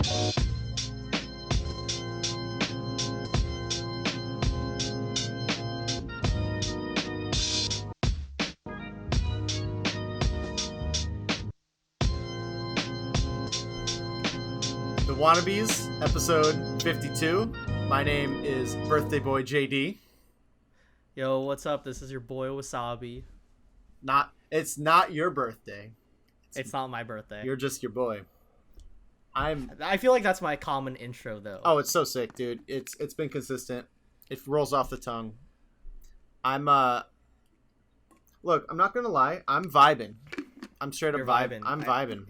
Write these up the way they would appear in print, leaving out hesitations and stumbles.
The Wannabes, episode 52. My name is Birthday Boy JD. Yo, what's up? This is your boy Wasabi. It's not your birthday. It's not my birthday. You're just your boy. I feel like that's my common intro though. Oh, it's so sick, dude. It's been consistent. It rolls off the tongue. Look, I'm not gonna lie. I'm vibing. I'm straight up vibing. I'm vibing.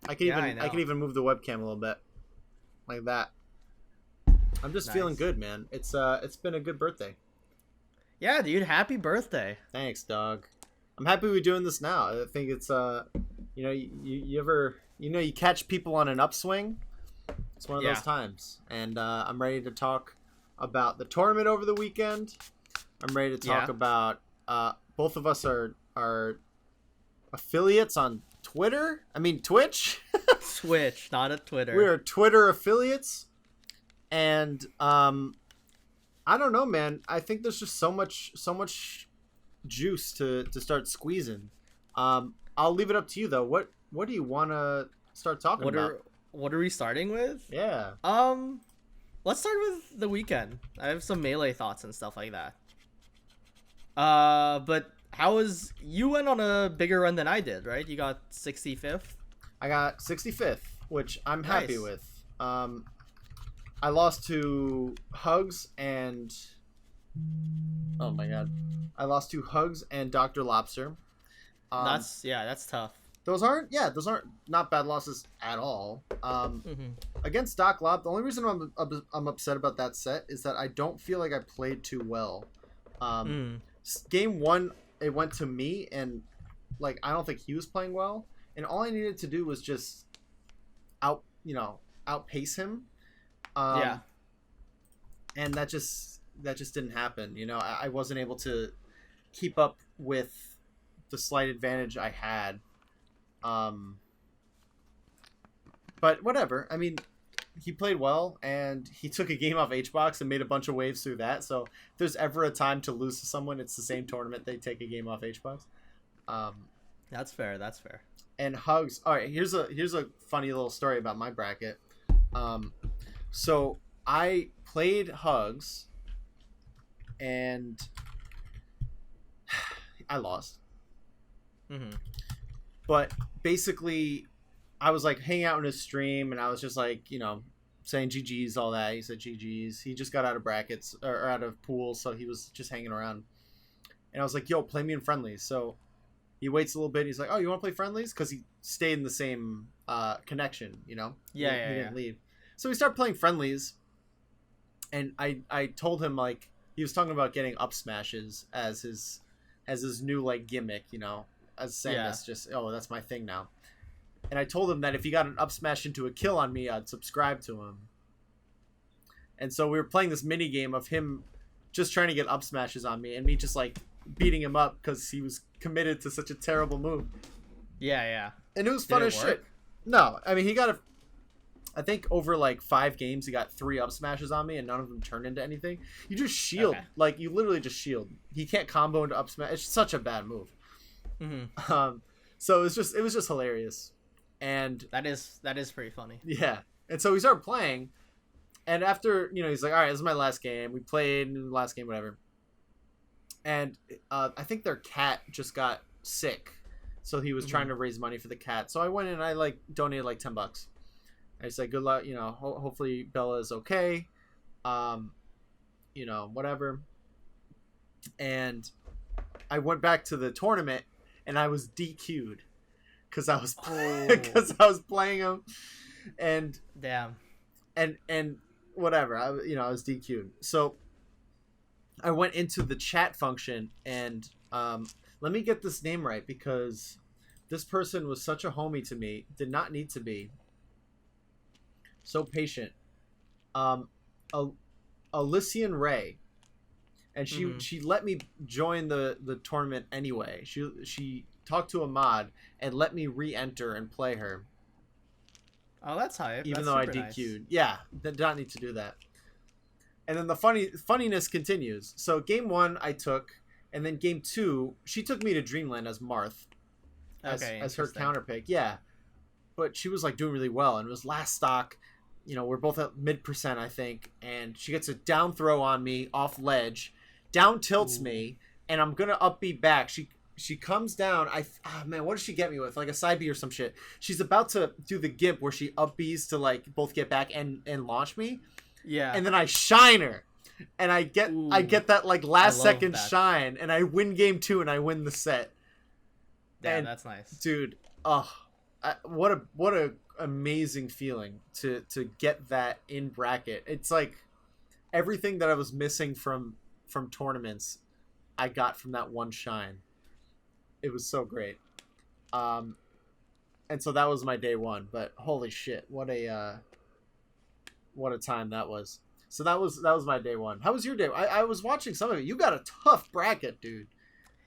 I can even move the webcam a little bit, like that. I'm just feeling good, man. It's been a good birthday. Yeah, dude. Happy birthday. Thanks, dog. I'm happy we're doing this now. I think it's you catch people on an upswing. It's one of those times, and I'm ready to talk about the tournament over the weekend. I'm ready to talk about both of us are affiliates on Twitter. I mean Twitch. Twitch, not a Twitter. We are Twitter affiliates, and I don't know, man. I think there's just so much juice to start squeezing. I'll leave it up to you though. What do you want to start talking about? What are we starting with? Yeah. Let's start with the weekend. I have some Melee thoughts and stuff like that. But you went on a bigger run than I did, right? You got 65th? I got 65th, which I'm happy with. I lost to Hugs and oh my god. I lost to Hugs and Dr. Lobster. That's tough. Those aren't not bad losses at all. Against Doc Lob, the only reason I'm upset about that set is that I don't feel like I played too well. Game 1, it went to me, and like I don't think he was playing well, and all I needed to do was just outpace him. And that just didn't happen. I wasn't able to keep up with the slight advantage I had. But whatever. I mean, he played well, and he took a game off HBox and made a bunch of waves through that. So if there's ever a time to lose to someone, it's the same tournament they take a game off HBox. That's fair. And Hugs. All right, here's a funny little story about my bracket. So I played Hugs, and I lost. But basically, I was like hanging out in his stream, and I was just like, saying GG's, all that. He said GG's. He just got out of brackets or out of pools, so he was just hanging around. And I was like, yo, play me in friendlies. So he waits a little bit. He's like, oh, you want to play friendlies? Because he stayed in the same connection, He didn't leave. So we started playing friendlies, and I told him, like, he was talking about getting up smashes as his new like gimmick, as Samus, just that's my thing now. And I told him that if he got an up smash into a kill on me, I'd subscribe to him. And so we were playing this mini game of him just trying to get up smashes on me, and me just like beating him up because he was committed to such a terrible move. Yeah. And it was fun as shit. No, I mean, he got I think over like 5 games, he got 3 up smashes on me, and none of them turned into anything. You just shield. Okay. Like, you literally just shield. He can't combo into up smash. It's such a bad move. So it was just hilarious. And that is pretty funny. Yeah. And so we started playing, and after, he's like, all right, this is my last game. We played in the last game, whatever. And I think their cat just got sick. So he was trying to raise money for the cat. So I went in and I like donated like $10. I said, good luck, hopefully Bella is okay. Whatever. And I went back to the tournament, and I was DQ'd because I was playing him, and damn, and whatever. I was DQ'd. So I went into the chat function, and let me get this name right, because this person was such a homie to me. Did not need to be so patient. Elysian Ray, and she let me join the tournament anyway. She talked to a mod and let me re-enter and play her. Oh, that's hype. even That's though I super nice. DQ'd. Yeah, did not need to do that. And then the funniness continues. So game 1 I took, and then game 2 she took me to Dreamland as Marth, Okay, as her interesting. counter pick. Yeah, but she was like doing really well, and it was last stock. We're both at mid% I think, and she gets a down throw on me off ledge, down tilts Ooh. me, and I'm gonna up B back. She comes down. Man, what does she get me with? Like a side B or some shit. She's about to do the gimp where she up B's to like both get back and launch me, Yeah. and then I shine her, and I Ooh. get that like I last love second that. shine, and I win game 2 and I win the set. Damn, And that's nice. dude, oh, what a amazing feeling to get that in bracket. It's like everything that I was missing from tournaments, I got from that one shine. It was so great. Um, and so that was my day 1. But holy shit, what a time that was. So that was my day 1. How was your day? I was watching some of it. You got a tough bracket, dude.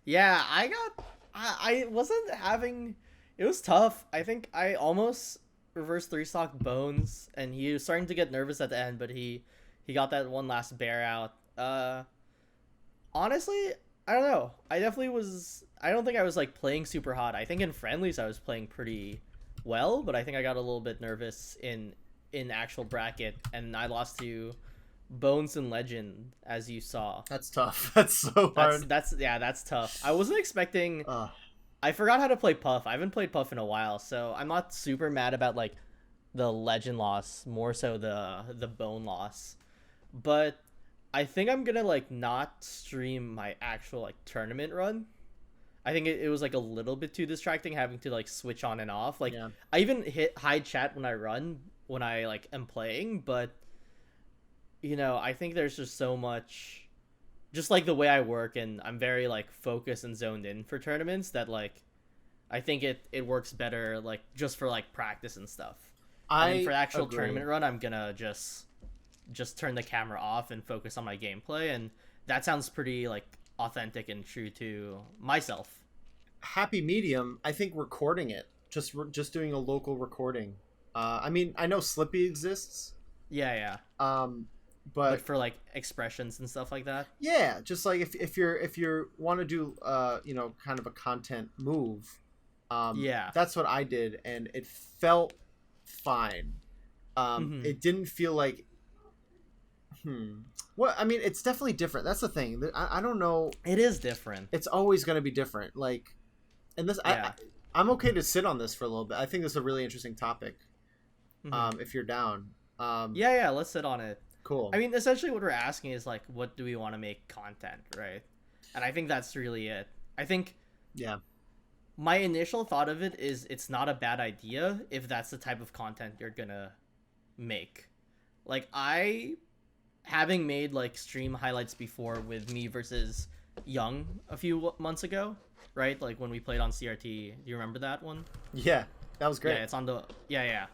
Yeah, I wasn't having. It was tough. I think I almost reverse three stock Bones, and he was starting to get nervous at the end, but he got that one last bear out. Honestly, I don't know. I definitely was. I don't think I was like playing super hot. I think in friendlies I was playing pretty well, but I think I got a little bit nervous in actual bracket, and I lost to Bones and Legend, as you saw. That's tough. That's so hard. That's tough. I wasn't expecting. Uh, I forgot how to play Puff. I haven't played Puff in a while, so I'm not super mad about like the Legend loss, more so the Bone loss. But I think I'm gonna like not stream my actual like tournament run. I think it was like a little bit too distracting having to like switch on and off. Like yeah. I even hit hide chat when I run when I like am playing, but I think there's just so much, just like the way I work, and I'm very like focused and zoned in for tournaments, that like I think it works better like just for like practice and stuff. And then I for the actual agree. tournament run, I'm gonna just turn the camera off and focus on my gameplay, and that sounds pretty like authentic and true to myself. Happy medium. I think recording it, just doing a local recording. I mean, I know Slippy exists. Yeah, yeah. Um, But but for like expressions and stuff like that. yeah, just like if you want to do kind of a content move, Yeah. that's what I did, and it felt fine. Mm-hmm. It didn't feel like well, I mean, it's definitely different. That's the thing. I don't know. It is different. It's always going to be different. Like, and this, Yeah. I'm okay to sit on this for a little bit. I think this is a really interesting topic. Mm-hmm. If you're down. Yeah, yeah. Let's sit on it. Cool. I mean, essentially, what we're asking is like, what do we want to make content, right? And I think that's really it. I think Yeah. my initial thought of it is it's not a bad idea if that's the type of content you're gonna make. Like having made like stream highlights before with me versus Young a few months ago, right? Like when we played on CRT. Do you remember that one? Yeah. That was great. Yeah, it's on the yeah.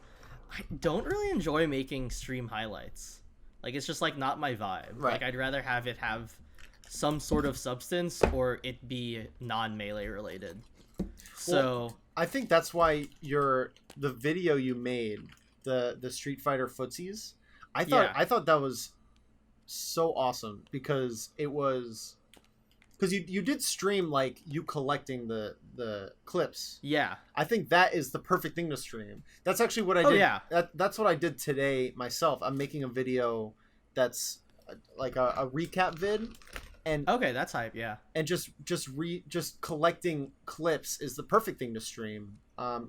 I don't really enjoy making stream highlights. Like it's just like not my vibe. Right. Like I'd rather have it have some sort of substance or it be non-melee related. So, I think that's why the video you made, the Street Fighter footsies, Yeah. I thought that was so awesome because you did stream like you collecting the clips. yeah. I think that is the perfect thing to stream. That's actually what I Oh, did. yeah. That's what I did today myself. I'm making a video that's like a recap vid, and Okay, that's hype, yeah. just collecting clips is the perfect thing to stream.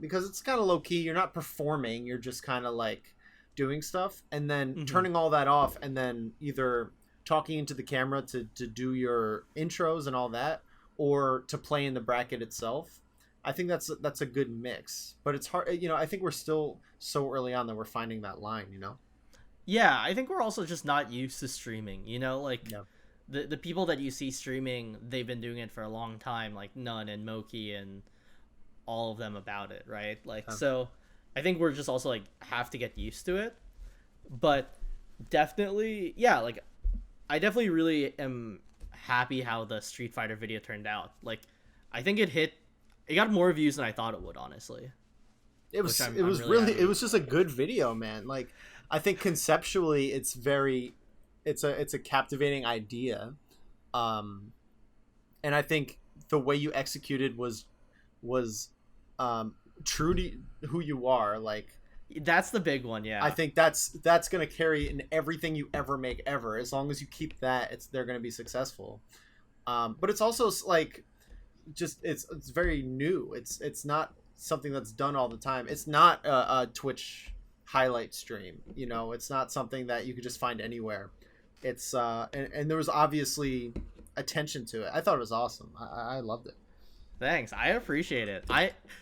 Because it's kind of low key. You're not performing. You're just kind of like doing stuff, and then Mhm. turning all that off, and then either talking into the camera to do your intros and all that, or to play in the bracket itself. I think that's a good mix, but it's hard. I think we're still so early on that we're finding that line. Yeah, I think we're also just not used to streaming, like Yeah. the people that you see streaming, they've been doing it for a long time, like Nun and Moki and all of them about it, right? Like so I think we're just also like have to get used to it. But definitely, yeah, like I definitely really am happy how the Street Fighter video turned out. Like I think it got more views than I thought it would, honestly. It which was I'm it was really really, it happy. was just a good video, man. Like, I think conceptually it's a captivating idea. Um, and I think the way you executed was um true to who you are. Like, That's the big one, I yeah. think that's gonna carry in everything you ever make ever. As long as you keep that, they're gonna be successful. But it's also like, just it's very new. It's not something that's done all the time. It's not a Twitch highlight stream. You know, it's not something that you could just find anywhere. It's and there was obviously attention to it. I thought it was awesome. I loved it. Thanks, I appreciate it.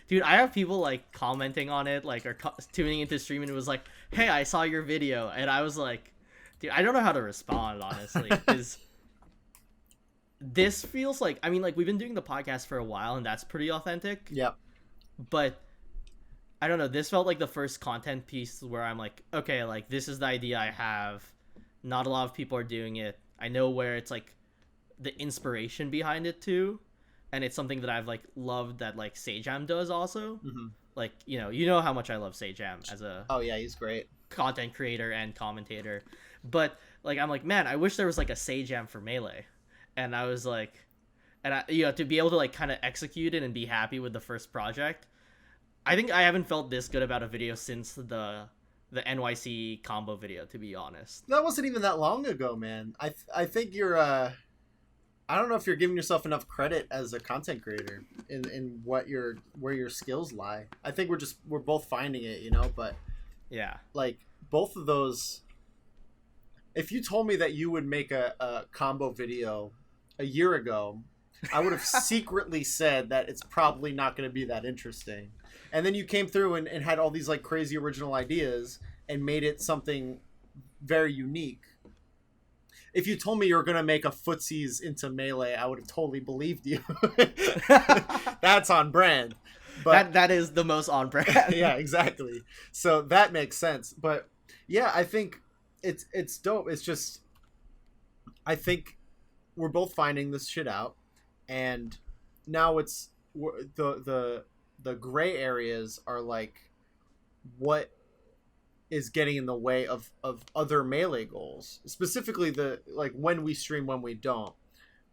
Dude, I have people like commenting on it, like, or tuning into stream, and it was like, "Hey, I saw your video," and I was like, "Dude, I don't know how to respond, honestly, because this feels like, I mean, like, we've been doing the podcast for a while, and that's pretty authentic, Yep. but I don't know, this felt like the first content piece where I'm like, okay, like, this is the idea I have. Not a lot of people are doing it. I know where it's like the inspiration behind it too, and it's something that I've like loved that like Sajam does also. Hmm. Like, you know how much I love Sajam as a Oh yeah, he's great. content creator and commentator, but like I'm like, man, I wish there was like a Sajam for Melee, and I was like, and I, to be able to like kind of execute it and be happy with the first project. I think I haven't felt this good about a video since the NYC combo video, to be honest. That wasn't even that long ago, man. I think you're I don't know if you're giving yourself enough credit as a content creator in where your skills lie. I think we're both finding it, you know, but Yeah. like both of those, if you told me that you would make a combo video a year ago, I would have secretly said that it's probably not going to be that interesting. And then you came through and had all these like crazy original ideas and made it something very unique. If you told me you were going to make a footsies into Melee, I would have totally believed you. That's on brand. But That is the most on brand. yeah, exactly. So that makes sense. But yeah, I think it's dope. It's just, I think we're both finding this shit out, and now the gray areas are like what is getting in the way of other Melee goals, specifically the like when we stream, when we don't.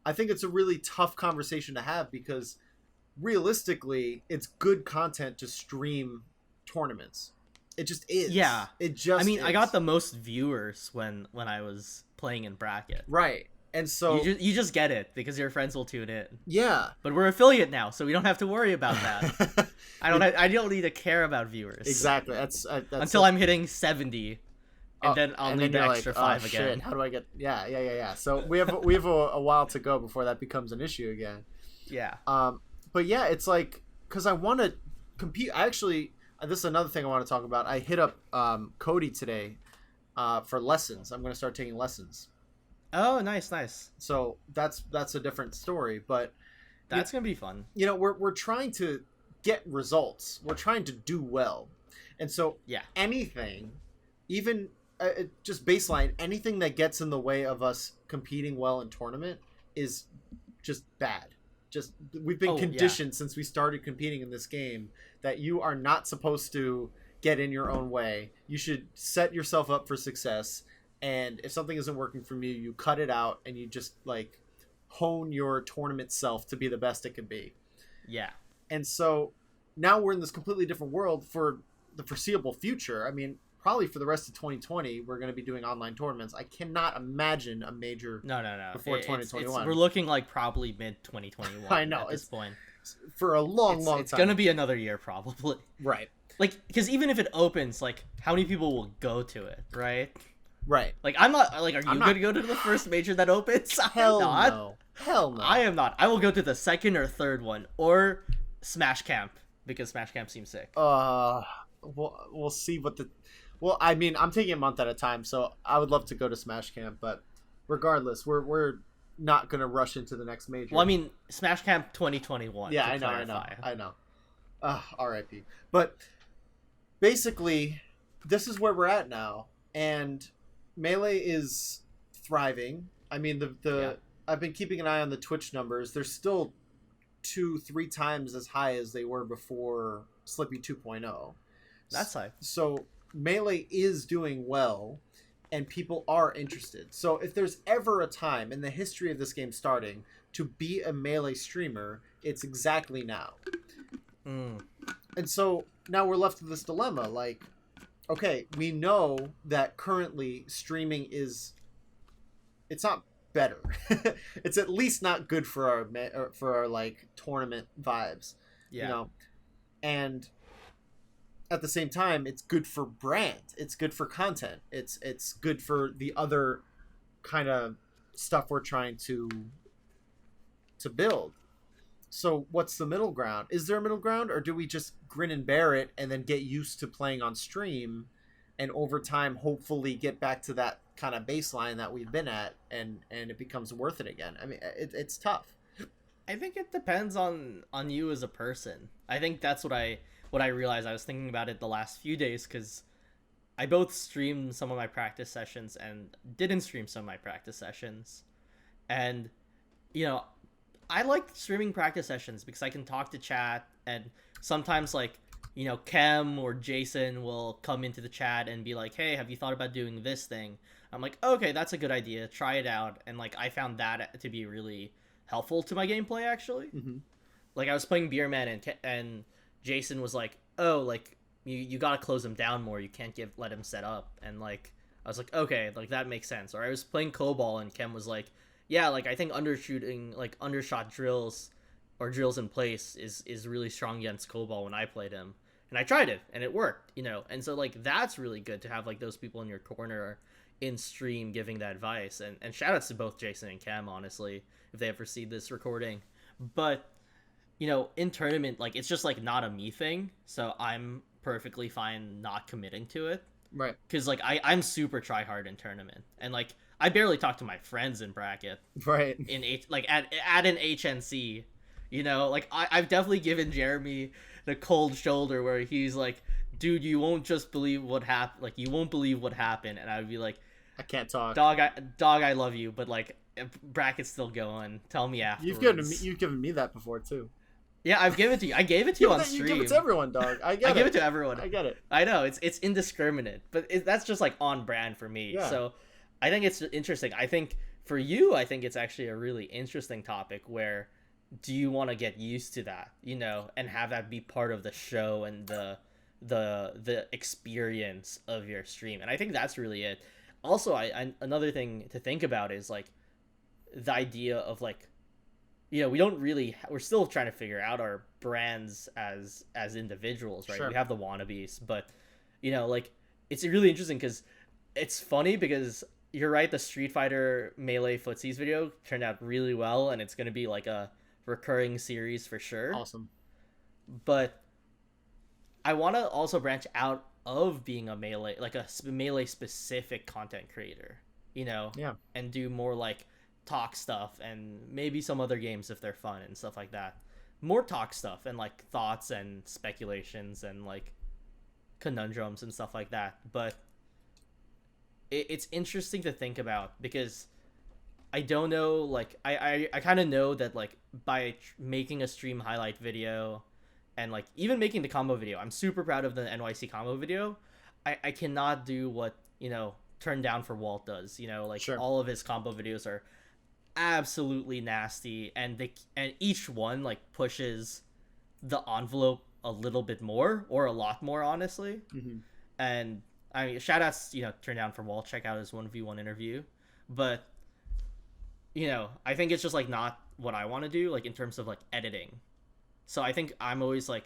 I think it's a really tough conversation to have because realistically it's good content to stream tournaments. It just is. Yeah. It just I mean, is. I got the most viewers when I was playing in bracket. right. And so You just get it because your friends will tune in. yeah. But we're affiliate now, so we don't have to worry about that. I don't need to care about viewers. Exactly. That's Until I'm hitting 70, and then I'll need the you're extra like, 5 oh, again. shit, how do I get? Yeah. So we have a while to go before that becomes an issue again. Yeah. But yeah, it's like because I want to compete. I actually, this is another thing I want to talk about. I hit up Cody today for lessons. I'm going to start taking lessons. Oh, nice. So that's a different story. But That's gonna be fun. you know, we're trying to get results. We're trying to do well, and so Yeah. anything, even just baseline, anything that gets in the way of us competing well in tournament is just bad. Just we've been conditioned since we started competing in this game that you are not supposed to get in your own way. You should set yourself up for success, and if something isn't working for you, you cut it out and you just like hone your tournament self to be the best it can be. Yeah. And so now we're in this completely different world for the foreseeable future. I mean, probably for the rest of 2020, we're going to be doing online tournaments. I cannot imagine a major No. before 2021. We're looking like probably mid 2021. I know, at this point. For a long time. It's gonna be another year probably. Right. Like, because even if it opens, like, how many people will go to it, right? Right. Like, I'm not. Like, are you not- gonna go to the first major that opens? Hell I'm not. no. Hell no. I am not. I will go to the second or third one, or Smash Camp, because Smash Camp seems sick. We'll see what the. Well, I mean, I'm taking a month at a time, so I would love to go to Smash Camp, but regardless, we're not gonna rush into the next major. Well, I mean, Smash Camp 2021. Yeah, to I know. clarify. I know. R.I.P. But basically, this is where we're at now, and Melee is thriving. I mean, the I've been keeping an eye on the Twitch numbers. They're still 2-3 times as high as they were before Slippy 2.0. That's hype. So Melee is doing well, and people are interested. So if there's ever a time in the history of this game starting to be a Melee streamer, it's exactly now. Mm. And so now we're left with this dilemma. Like, okay, we know that currently streaming it's not better. It's at least not good for our like tournament vibes, Yeah. you know. And at the same time, it's good for brand. It's good for content. It's good for the other kind of stuff we're trying to build. So what's the middle ground? Is there a middle ground, or do we just grin and bear it and then get used to playing on stream, and over time hopefully get back to that kind of baseline that we've been at, and it becomes worth it again? I mean, it's tough. I think it depends on you as a person. I think that's what I realized. I was thinking about it the last few days because I both streamed some of my practice sessions and didn't stream some of my practice sessions, and you know, I like streaming practice sessions because I can talk to chat, and sometimes like, you know, Kem or Jason will come into the chat and be like, "Hey, have you thought about doing this thing?" I'm like, "Okay, that's a good idea. Try it out." And like I found that to be really helpful to my gameplay actually. Mm-hmm. Like I was playing Beerman and Jason was like, "Oh, like you got to close him down more. You can't let him set up." And like I was like, "Okay, like that makes sense." Or I was playing Cobalt and Kem was like, yeah, like I think undershooting, like undershot drills or drills in place is really strong against Cobalt when I played him. And I tried it and it worked, you know. And so like that's really good to have like those people in your corner in stream giving that advice. And shout outs to both Jason and Cam, honestly, if they ever see this recording. But you know, in tournament, like it's just like not a me thing. So I'm perfectly fine not committing to it. Right. Because like I'm super try hard in tournament. And like I barely talk to my friends in bracket. Right. In like at an HNC, you know, like I've definitely given Jeremy the cold shoulder where he's like, "Dude, you won't just believe what happened. Like you won't believe what happened." And I would be like, "I can't talk, dog. I love you, but like bracket's still going. Tell me afterwards." You've given me that before too. Yeah, I've given it to you. I gave it to you on stream. You give it to everyone, dog. I give it to everyone. I get it. I know it's indiscriminate, but that's just like on brand for me. Yeah. So I think it's interesting. I think for you, I think it's actually a really interesting topic where do you want to get used to that, you know, and have that be part of the show and the experience of your stream. And I think that's really it. Also, I another thing to think about is like the idea of like, you know, we're still trying to figure out our brands as individuals, right? Sure. We have the Wannabes, but you know, like it's really interesting because it's funny because you're right, the Street Fighter Melee Footsies video turned out really well, and it's going to be like a recurring series for sure. Awesome. But I want to also branch out of being a Melee, like a Melee specific content creator, you know? Yeah. And do more like talk stuff and maybe some other games if they're fun and stuff like that. More talk stuff and like thoughts and speculations and like conundrums and stuff like that. But it's interesting to think about because I don't know, like I kind of know that like by making a stream highlight video and like even making the combo video, I'm super proud of the NYC combo video. I cannot do what, you know, Turn Down for Walt does, you know, like Sure. All of his combo videos are absolutely nasty, and each one like pushes the envelope a little bit more or a lot more, honestly. Mm-hmm. And I mean, shout outs, you know, Turn Down for Walt, check out his 1v1 interview. But you know, I think it's just like not what I want to do, like in terms of like editing. So I think I'm always like,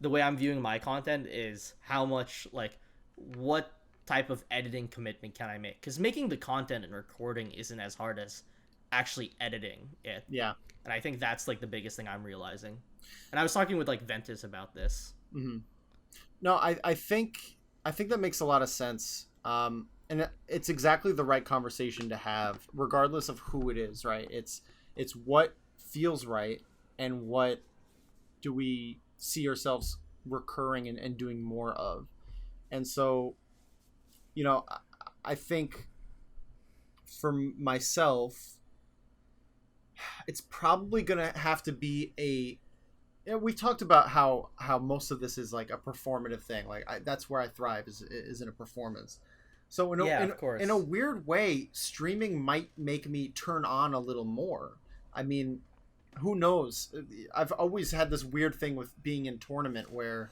the way I'm viewing my content is how much, like, what type of editing commitment can I make? Because making the content and recording isn't as hard as actually editing it. Yeah. And I think that's like the biggest thing I'm realizing. And I was talking with like Ventus about this. Mm-hmm. No, I think that makes a lot of sense. And it's exactly the right conversation to have, regardless of who it is, right? It's what feels right, and what do we see ourselves recurring and doing more of. And so, you know, I think for myself, it's probably going to have to be Yeah, we talked about how most of this is like a performative thing. Like that's where I thrive is in a performance. So Yeah, of in a course. weird way, streaming might make me turn on a little more. I mean, who knows? I've always had this weird thing with being in tournament where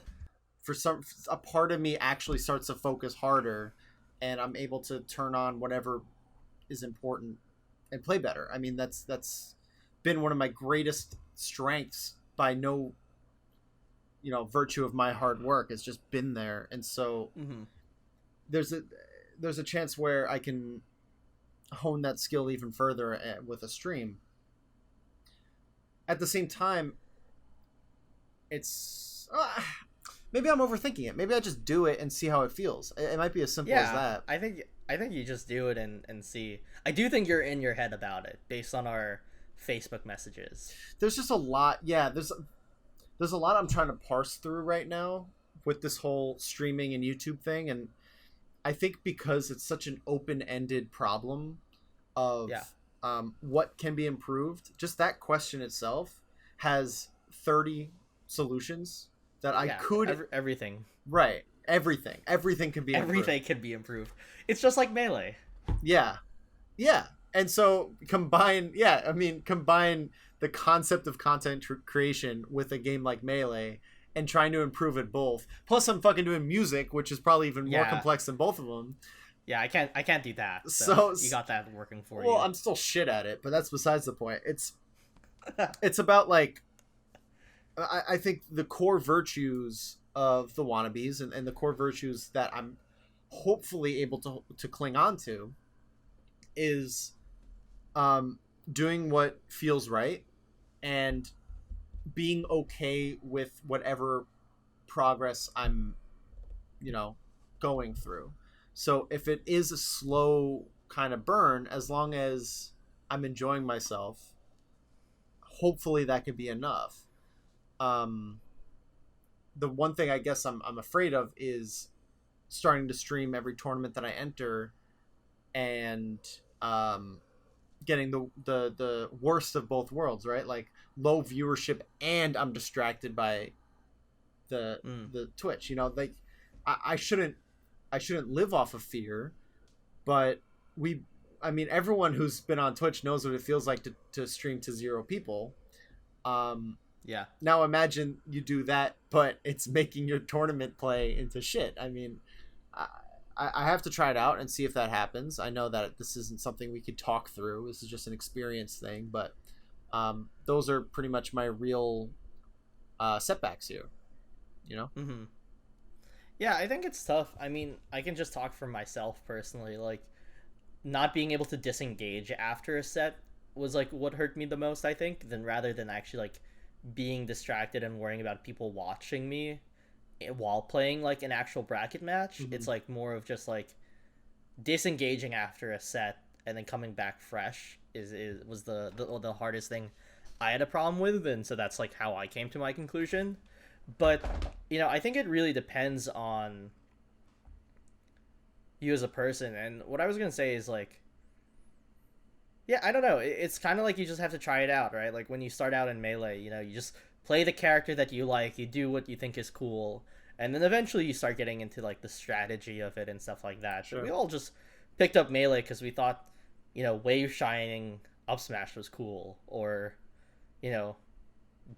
for some a part of me actually starts to focus harder, and I'm able to turn on whatever is important and play better. I mean, that's been one of my greatest strengths by no virtue of my hard work. It's just been there, and so Hmm. there's a there's a chance where I can hone that skill even further with a stream. At the same time, it's maybe I'm overthinking it. Maybe I just do it and see how it feels. It might be as simple as Yeah, that. I think you just do it and see. I do think you're in your head about it based on our Facebook messages. There's just a lot. Yeah, there's a lot I'm trying to parse through right now with this whole streaming and YouTube thing, and I think because it's such an open-ended problem of Yeah, what can be improved, just that question itself has 30 solutions that I yeah, could. everything, Right, everything can be improved. everything can be improved. It's just like Melee. Yeah, yeah. And so combine the concept of content creation with a game like Melee and trying to improve it both. Plus I'm fucking doing music, which is probably even more Yeah, complex than both of them. yeah. I can't do that. So So you got that working for well, you. I'm still shit at it, but that's besides the point. It's about like I think the core virtues of the Wannabes and the core virtues that I'm hopefully able to cling on to is doing what feels right and being okay with whatever progress I'm, you know, going through. So if it is a slow kind of burn, as long as I'm enjoying myself, hopefully that could be enough. Um, the one thing I guess I'm afraid of is starting to stream every tournament that I enter and um, getting the worst of both worlds, right? Like low viewership and I'm distracted by the Mm. the Twitch. Like I shouldn't live off of fear, but we I mean everyone who's been on Twitch knows what it feels like to stream to 0 people. Um Yeah. Now imagine you do that, but it's making your tournament play into shit. I mean, I, I have to try it out and see if that happens. I know that this isn't something we could talk through. This is just an experience thing, but those are pretty much my real setbacks here. You know? Hmm. Yeah, I think it's tough. I mean, I can just talk for myself personally. Like, not being able to disengage after a set was like what hurt me the most, I think, than rather than actually like being distracted and worrying about people watching me while playing like an actual bracket match. Mm-hmm. It's like more of just like disengaging after a set and then coming back fresh is was the hardest thing I had a problem with, and so that's like how I came to my conclusion. But I think it really depends on you as a person. And what I was gonna say is like, yeah, I don't know. It's kind of like you just have to try it out, right? Like when you start out in Melee, you just play the character that you like, you do what you think is cool, and then eventually you start getting into like the strategy of it and stuff like that. But Sure. we all just picked up Melee because we thought, wave shining up smash was cool, or you know,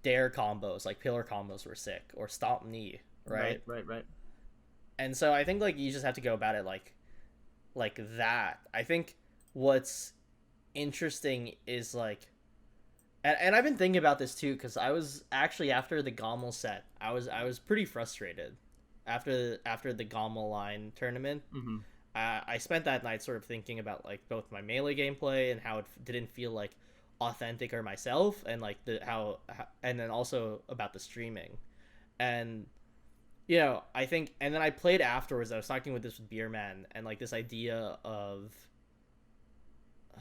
dare combos like pillar combos were sick, or stomp knee, right? Right. And so I think like you just have to go about it like that. I think what's interesting is like, and I've been thinking about this too because I was actually after the GOML set, I was pretty frustrated after the GOML line tournament. Mm-hmm. I spent that night sort of thinking about like both my Melee gameplay and how it didn't feel like authentic or myself, and like how and then also about the streaming. And I think, and then I played afterwards. I was talking with this with Beerman, and like this idea of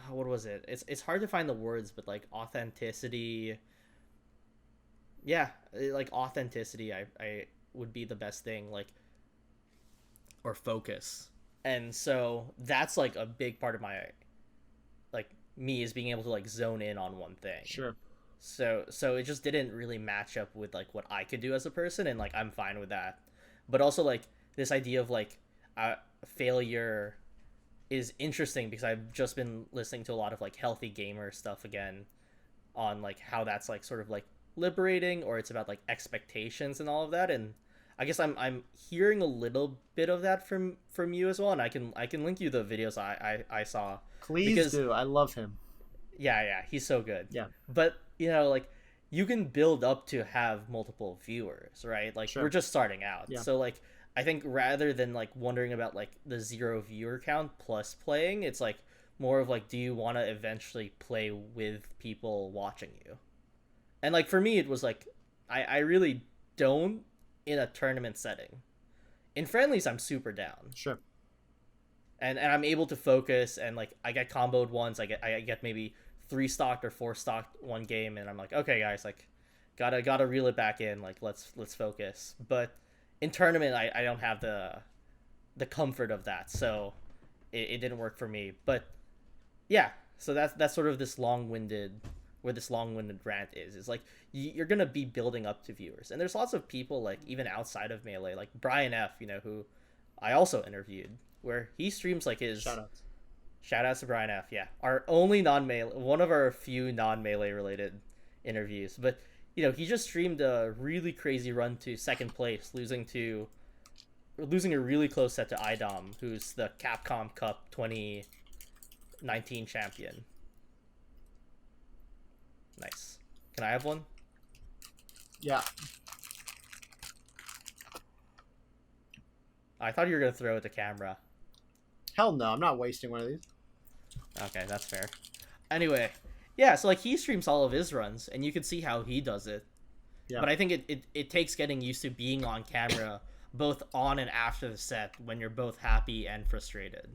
what was it? It's hard to find the words, but like authenticity. Yeah, like authenticity. I would be the best thing, like, or focus. And so that's like a big part of my like me is being able to like zone in on one thing. Sure. So it just didn't really match up with like what I could do as a person, and like I'm fine with that. But also like this idea of like failure is interesting because I've just been listening to a lot of like healthy gamer stuff again on like how that's like sort of like liberating, or it's about like expectations and all of that. And I guess I'm hearing a little bit of that from you as well, and I can link you the videos I saw. Please Because do. I love him. yeah, he's so good. Yeah. But like you can build up to have multiple viewers, right? Like Sure. we're just starting out. Yeah. So like I think rather than like wondering about like the 0 viewer count plus playing, it's like more of like, do you want to eventually play with people watching you? And like for me it was like I really don't in a tournament setting. In friendlies I'm super down. Sure. And I'm able to focus, and like I get comboed once, I get maybe 3 stocked or 4 stocked one game, and I'm like, okay guys, like gotta reel it back in, like let's focus. But in tournament I don't have the comfort of that, so it didn't work for me. But yeah, so that's sort of this long-winded rant is like you're gonna be building up to viewers, and there's lots of people like even outside of Melee, like Brian F, who I also interviewed, where he streams like his shout outs to Brian F. Yeah, our only one of our few non-Melee related interviews. But he just streamed a really crazy run to second place, losing a really close set to IDOM, who's the Capcom Cup 2019 champion. Nice. Can I have one? Yeah. I thought you were gonna throw it to camera. Hell no, I'm not wasting one of these. Okay, that's fair. Anyway, yeah, so like he streams all of his runs, and you can see how he does it. Yeah. But I think it takes getting used to being on camera, both on and after the set, when you're both happy and frustrated,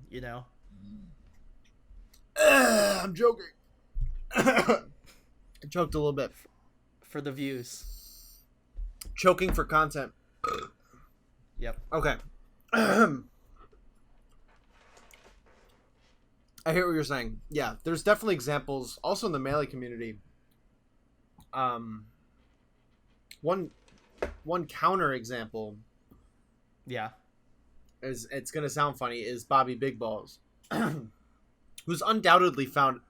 I'm joking. I choked a little bit. For the views. Choking for content. Yep. Okay. I hear what you're saying. Yeah, there's definitely examples also in the Melee community. One counter example. Yeah. It's gonna sound funny, is Bobby Big Balls, who's undoubtedly found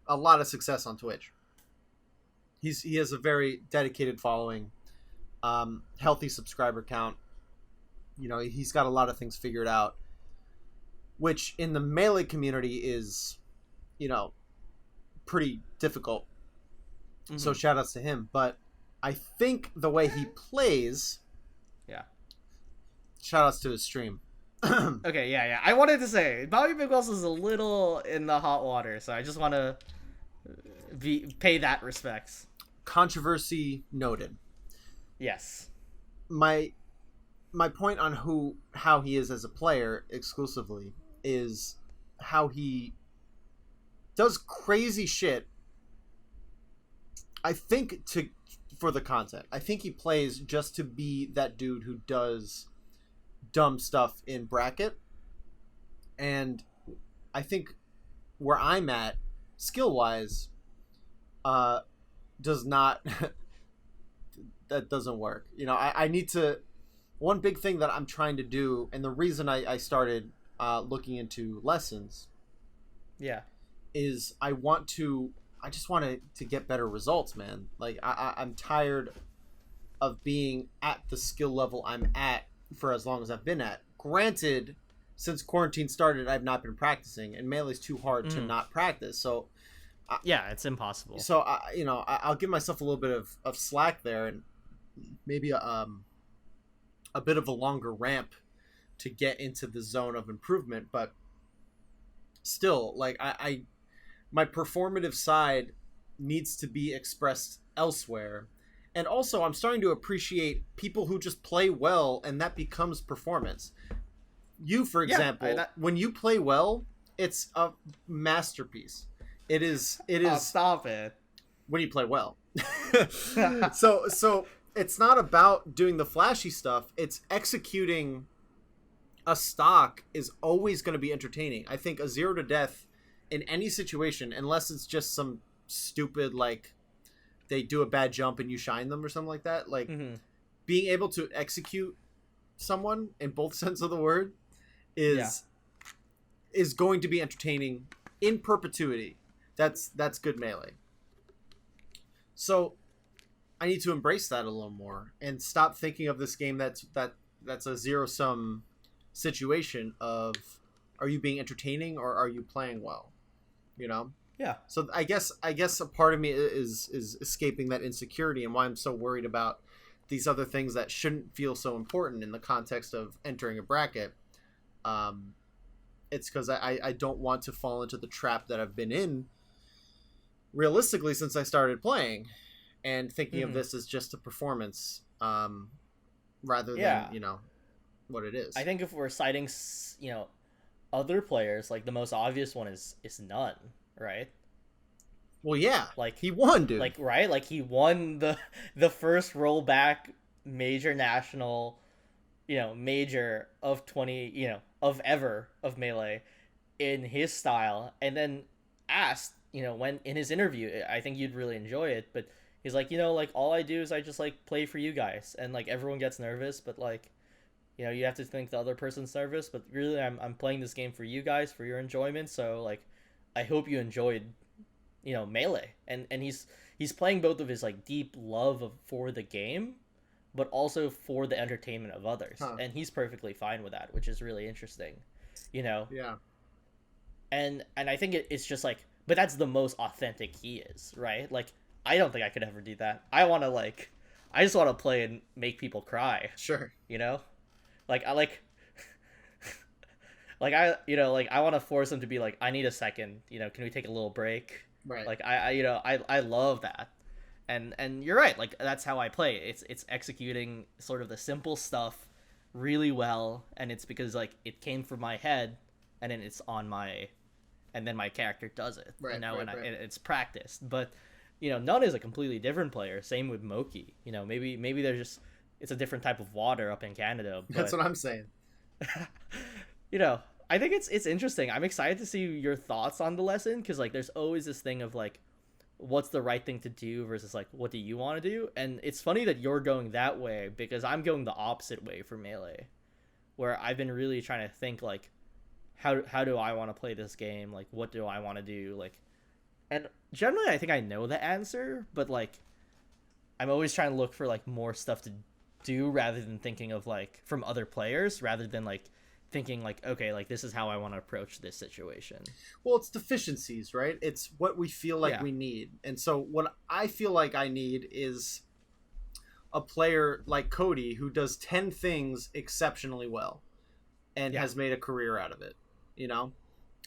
a lot of success on Twitch. He has a very dedicated following, healthy subscriber count. He's got a lot of things figured out, which in the Melee community is, pretty difficult. Mm-hmm. So shout outs to him. But I think the way he plays, yeah. Shout outs to his stream. Okay, yeah. I wanted to say Bobby Big Balls is a little in the hot water, so I just want to pay that respects. Controversy noted. Yes. My point on how he is as a player exclusively is how he does crazy shit. I think for the content. I think he plays just to be that dude who does dumb stuff in bracket. And I think where I'm at skill-wise does not that doesn't work. I need to. One big thing that I'm trying to do, and the reason I started looking into lessons, yeah, is I just want to get better results, man. Like I'm tired of being at the skill level I'm at for as long as I've been at. Granted, since quarantine started, I've not been practicing, and Melee's too hard to not practice. So yeah, it's impossible. So I'll give myself a little bit of slack there, and maybe a bit of a longer ramp to get into the zone of improvement. But still, like my performative side needs to be expressed elsewhere. And also, I'm starting to appreciate people who just play well, and that becomes performance. You, for example, when you play well, it's a masterpiece. It is. Oh, stop it. When you play well. So it's not about doing the flashy stuff. It's executing a stock is always going to be entertaining. I think a 0 to death in any situation, unless it's just some stupid, like, they do a bad jump and you shine them or something like that. Like Mm-hmm. being able to execute someone in both sense of the word Yeah. is going to be entertaining in perpetuity. That's good Melee. So I need to embrace that a little more and stop thinking of this game that's a zero sum situation of are you being entertaining or are you playing well? You know? Yeah. So I guess a part of me is escaping that insecurity and why I'm so worried about these other things that shouldn't feel so important in the context of entering a bracket. It's because I don't want to fall into the trap that I've been in realistically since I started playing and thinking of Mm-hmm. this as just a performance rather than, Yeah. what it is. I think if we're citing, other players, like the most obvious one is none, right? Well, yeah, Like, he won, dude. right? Like he won the first rollback major national, major of 20, of ever of Melee in his style, and then asked, when in his interview, I think you'd really enjoy it, but he's like, like all I do is I just like play for you guys, and like everyone gets nervous, but like, you have to think the other person's nervous, but really I'm playing this game for you guys, for your enjoyment, so like I hope you enjoyed, Melee. And he's playing both of his like deep love for the game, but also for the entertainment of others. Huh. And he's perfectly fine with that, which is really interesting. You know? Yeah. And I think it's just like, but that's the most authentic he is, right? Like I don't think I could ever do that. I just want to play and make people cry, Sure. you know? Like I like like I want to force him to be like, I need a second, can we take a little break? Right. Like I love that. And you're right, like that's how I play. It's executing sort of the simple stuff really well, and it's because like it came from my head, and then and then my character does it. Right, And right. it's practiced. But None is a completely different player. Same with Moki. Maybe they're just, it's a different type of water up in Canada. But, That's what I'm saying. I think it's interesting. I'm excited to see your thoughts on the lesson, because like there's always this thing of like, what's the right thing to do versus like what do you want to do. And it's funny that you're going that way, because I'm going the opposite way for Melee, where I've been really trying to think like, how do I want to play this game, like what do I want to do, like, and generally I think I know the answer, but like I'm always trying to look for like more stuff to do, rather than thinking of like from other players, rather than like thinking like, okay, like this is how I want to approach this situation. Well, it's deficiencies, right? It's what we feel like Yeah. we need. And so what I feel like I need is a player like Cody who does 10 things exceptionally well and Yeah. has made a career out of it,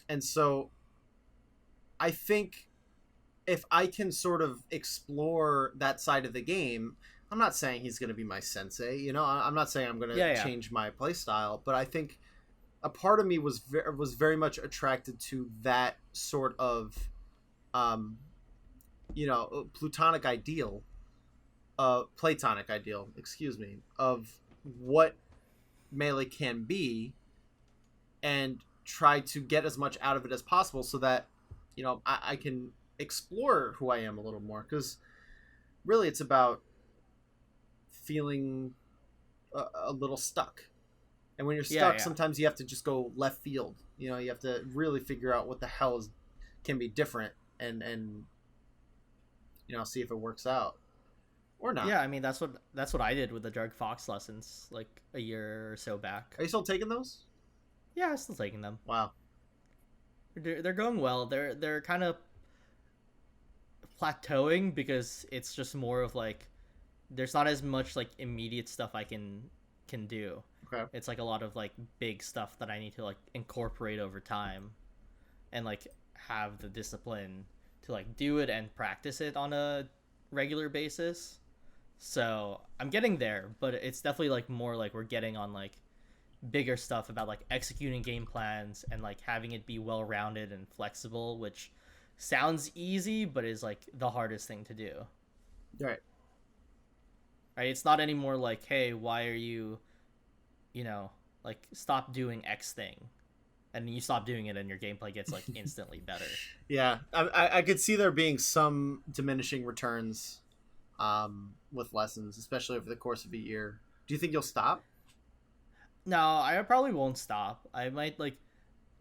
And so I think if I can sort of explore that side of the game, I'm not saying he's going to be my sensei, I'm not saying I'm going to Yeah. change my play style, but I think a part of me was very much attracted to that sort of platonic ideal, platonic ideal, excuse me, of what Melee can be, and try to get as much out of it as possible so that I can explore who I am a little more, because really it's about feeling a little stuck. And when you're stuck, Yeah. sometimes you have to just go left field. You have to really figure out what the hell can be different, and see if it works out or not. Yeah, I mean that's what I did with the Drug Fox lessons like a year or so back. Are you still taking those? Yeah, I'm still taking them. Wow. They're going well. They're kind of plateauing, because it's just more of like, there's not as much like immediate stuff I can do. Okay. It's like a lot of like big stuff that I need to like incorporate over time, and like have the discipline to like do it and practice it on a regular basis. So I'm getting there, but it's definitely like more like we're getting on like bigger stuff about like executing game plans and like having it be well rounded and flexible, which sounds easy but is like the hardest thing to do. Right. Right? It's not anymore like, hey, why are you, like stop doing X thing, and you stop doing it and your gameplay gets like instantly better. Yeah, I could see there being some diminishing returns with lessons, especially over the course of a year. Do you think you'll stop? No, I probably won't stop. I might like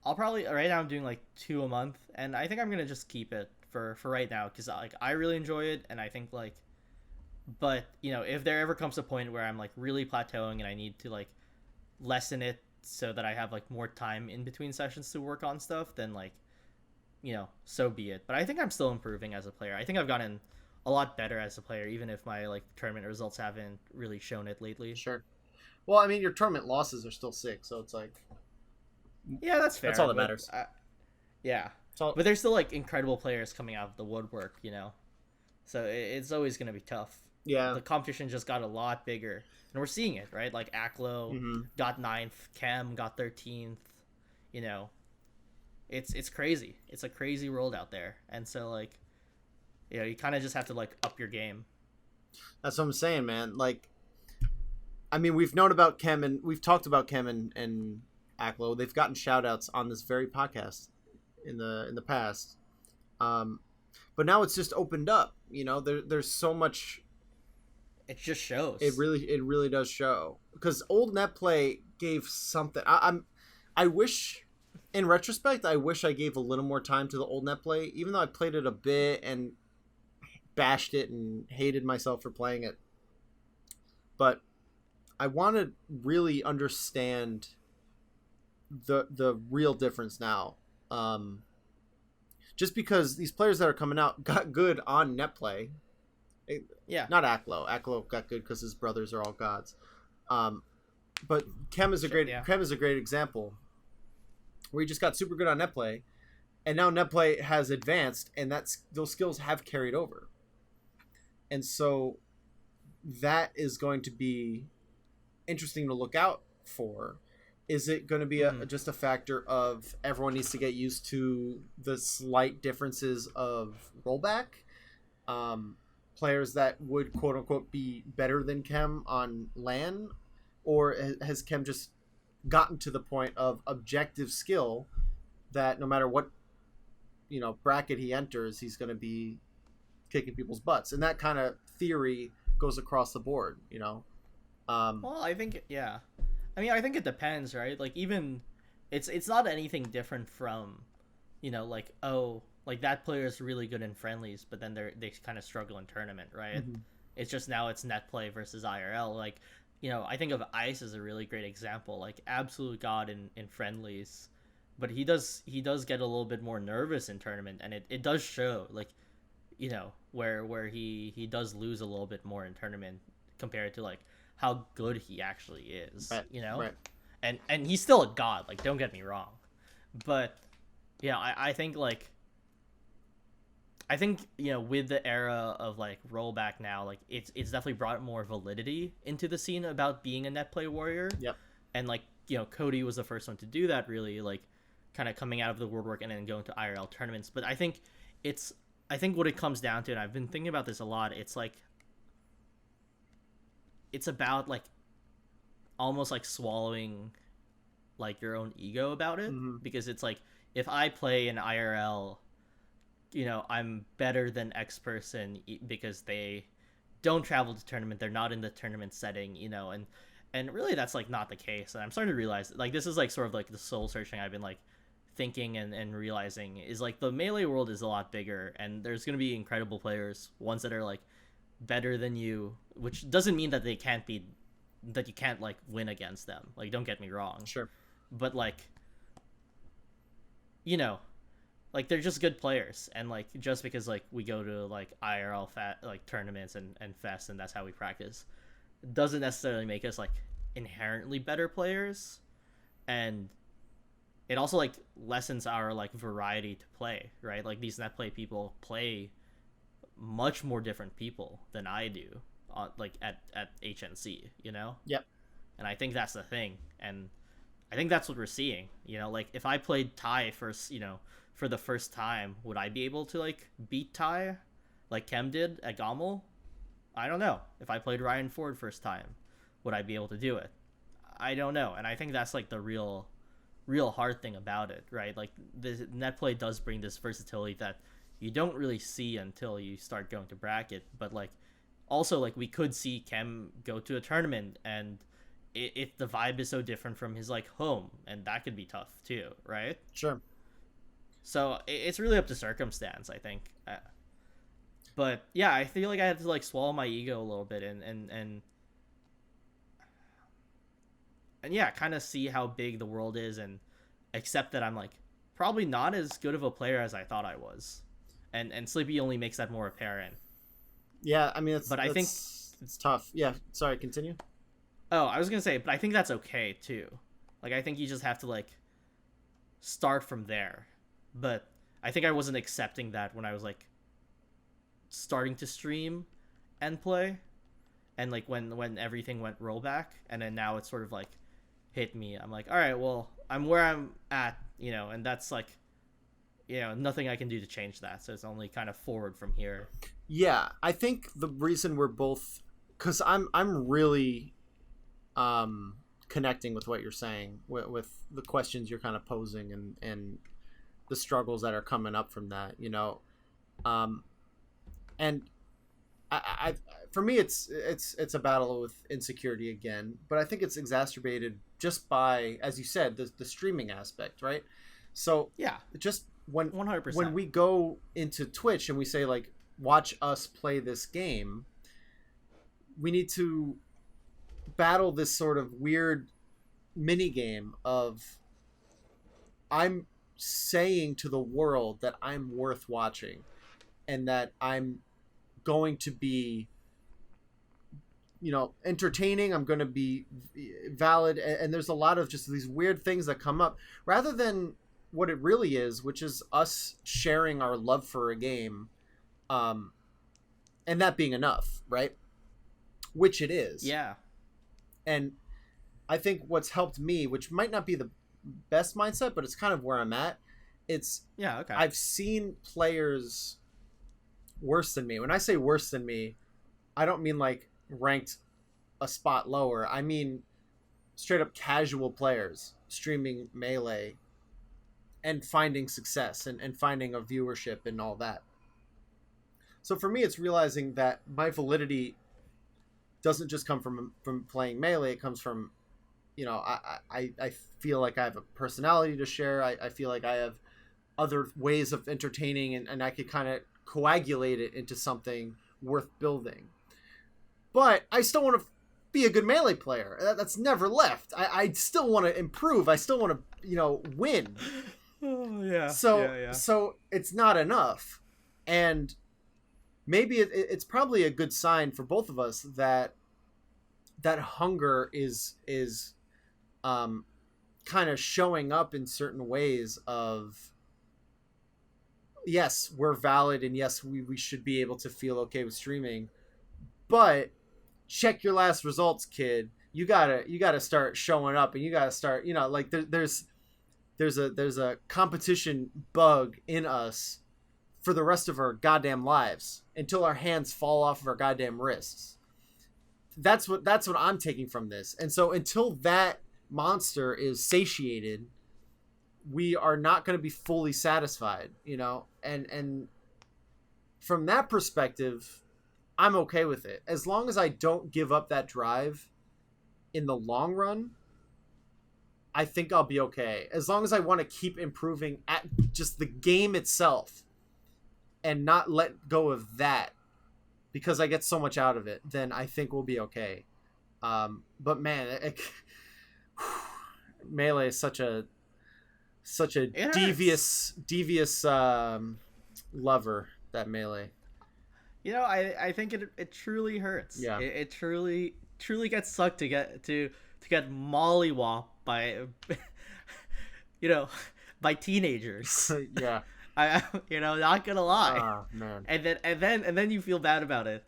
I'll probably right now I'm doing like 2 a month, and I think I'm gonna just keep it for right now because like I really enjoy it, and I think like, but if there ever comes a point where I'm like really plateauing and I need to like lessen it so that I have like more time in between sessions to work on stuff, then like so be it. But I think I'm still improving as a player. I think I've gotten a lot better as a player, even if my like tournament results haven't really shown it lately. Sure. Well, I mean, your tournament losses are still 6, so it's like Yeah, that's fair. that's all that matters. Yeah, All... but there's still like incredible players coming out of the woodwork. So it's always gonna be tough. Yeah, The competition just got a lot bigger, and we're seeing it, right? Like Aklo got 9th, Chem got 13th. You know, it's crazy. It's a crazy world out there, and so like, you kind of just have to like up your game. That's what I'm saying, man. Like, I mean, we've known about Chem and we've talked about Chem and Aklo. They've gotten shout outs on this very podcast in the past. But now it's just opened up. There's so much. It just shows. It really does show, because old net play gave something. I wish, in retrospect, I wish I gave a little more time to the old net play, even though I played it a bit and bashed it and hated myself for playing it. But I want to really understand the real difference now. Just because these players that are coming out got good on net play. Yeah. Not Aklo. Aklo got good because his brothers are all gods. But Chem is a great example, where he just got super good on net play, and now net play has advanced, and those skills have carried over. And so that is going to be interesting to look out for. Is it going to be just a factor of everyone needs to get used to the slight differences of rollback? Players that would quote unquote be better than Chem on LAN, or has Chem just gotten to the point of objective skill that no matter what bracket he enters, he's going to be kicking people's butts? And that kind of theory goes across the board. Well, I think I think it depends, right? Like, even it's not anything different from like, oh, like that player is really good in friendlies, but then they kind of struggle in tournament, right? It's just now it's net play versus IRL. Like, I think of Ice as a really great example, like absolute god in friendlies, but he does get a little bit more nervous in tournament, and it does show, like, where he does lose a little bit more in tournament compared to like how good he actually is, right. And he's still a god, like, don't get me wrong, but I think with the era of like rollback now, like it's definitely brought more validity into the scene about being a net play warrior. Yep. And like, Cody was the first one to do that, really, like kind of coming out of the woodwork and then going to IRL tournaments. But I think what it comes down to, and I've been thinking about this a lot, it's like it's about like almost like swallowing like your own ego about it, because it's like, if I play in IRL, I'm better than X person because they don't travel to tournament, they're not in the tournament setting, and really that's like not the case. And I'm starting to realize, like, this is like sort of like the soul searching I've been like thinking and realizing, is like the Melee world is a lot bigger, and there's going to be incredible players, ones that are like better than you, which doesn't mean that you can't like win against them, like, don't get me wrong. Sure. But like, like, they're just good players, and like, just because like we go to like IRL like tournaments and fests, and that's how we practice, doesn't necessarily make us like inherently better players. And it also like lessens our like variety to play, right? Like, these net play people play much more different people than I do like at HNC, Yep. And I think that's the thing, and I think that's what we're seeing. Like, if I played Tai first, for the first time, would I be able to like beat Tai like Chem did at GOML? I don't know. If I played Ryan Ford first time, would I be able to do it? I don't know. And I think that's like the real hard thing about it, right? Like, the net play does bring this versatility that you don't really see until you start going to bracket, but like, also like we could see Kem go to a tournament, and if the vibe is so different from his like home, and that could be tough too, right? Sure. So it's really up to circumstance, I think. But yeah, I feel like I had to like swallow my ego a little bit, and yeah, kind of see how big the world is, and accept that I'm like probably not as good of a player as I thought I was, and Sleepy only makes that more apparent. Yeah, I mean, I think it's tough. Yeah, sorry, continue. Oh, I was gonna say, but I think that's okay too. Like, I think you just have to like start from there. But I think I wasn't accepting that when I was like starting to stream and play, and like when everything went rollback, and then now it's sort of like hit me. I'm like, all right, well, I'm where I'm at, and that's like, nothing I can do to change that. So it's only kind of forward from here. Yeah, I think the reason we're both, because I'm really connecting with what you're saying, with the questions you're kind of posing, and the struggles that are coming up from that, and I for me it's a battle with insecurity again, but I think it's exacerbated just by, as you said, the streaming aspect, right? So Yeah, just when 100%. when we go into Twitch and we say like, watch us play this game, we need to battle this sort of weird mini game of, I'm saying to the world that I'm worth watching, and that I'm going to be, entertaining, I'm going to be valid, and there's a lot of just these weird things that come up, rather than what it really is, which is us sharing our love for a game, and that being enough, right? Which it is. Yeah. And I think what's helped me, which might not be the best mindset, but it's kind of where I'm at, it's, yeah, okay, I've seen players worse than me. When I say worse than me, I don't mean like ranked a spot lower. I mean straight up casual players streaming Melee and finding success, and finding a viewership and all that. So for me, it's realizing that my validity doesn't just come from playing Melee. It comes from, I feel like I have a personality to share. I feel like I have other ways of entertaining, and I could kind of coagulate it into something worth building. But I still want to be a good Melee player. That's never left. I still want to improve. I still want to, win. Oh, yeah. So it's not enough. And maybe it's probably a good sign for both of us that hunger is kind of showing up in certain ways of, yes, we're valid, and yes, we should be able to feel okay with streaming, but check your last results, kid. You gotta start showing up, and you gotta start, like there's a competition bug in us for the rest of our goddamn lives, until our hands fall off of our goddamn wrists. That's what I'm taking from this. And so until that monster is satiated, we are not going to be fully satisfied, and from that perspective, I'm okay with it. As long as I don't give up that drive in the long run, I think I'll be okay. As long as I want to keep improving at just the game itself and not let go of that, because I get so much out of it, then I think we'll be okay. But man, Melee is such a devious lover, that Melee. I think it truly hurts. Yeah. It truly gets sucked to get mollywopped by by teenagers. Yeah. Not gonna lie. Oh, man. And then you feel bad about it,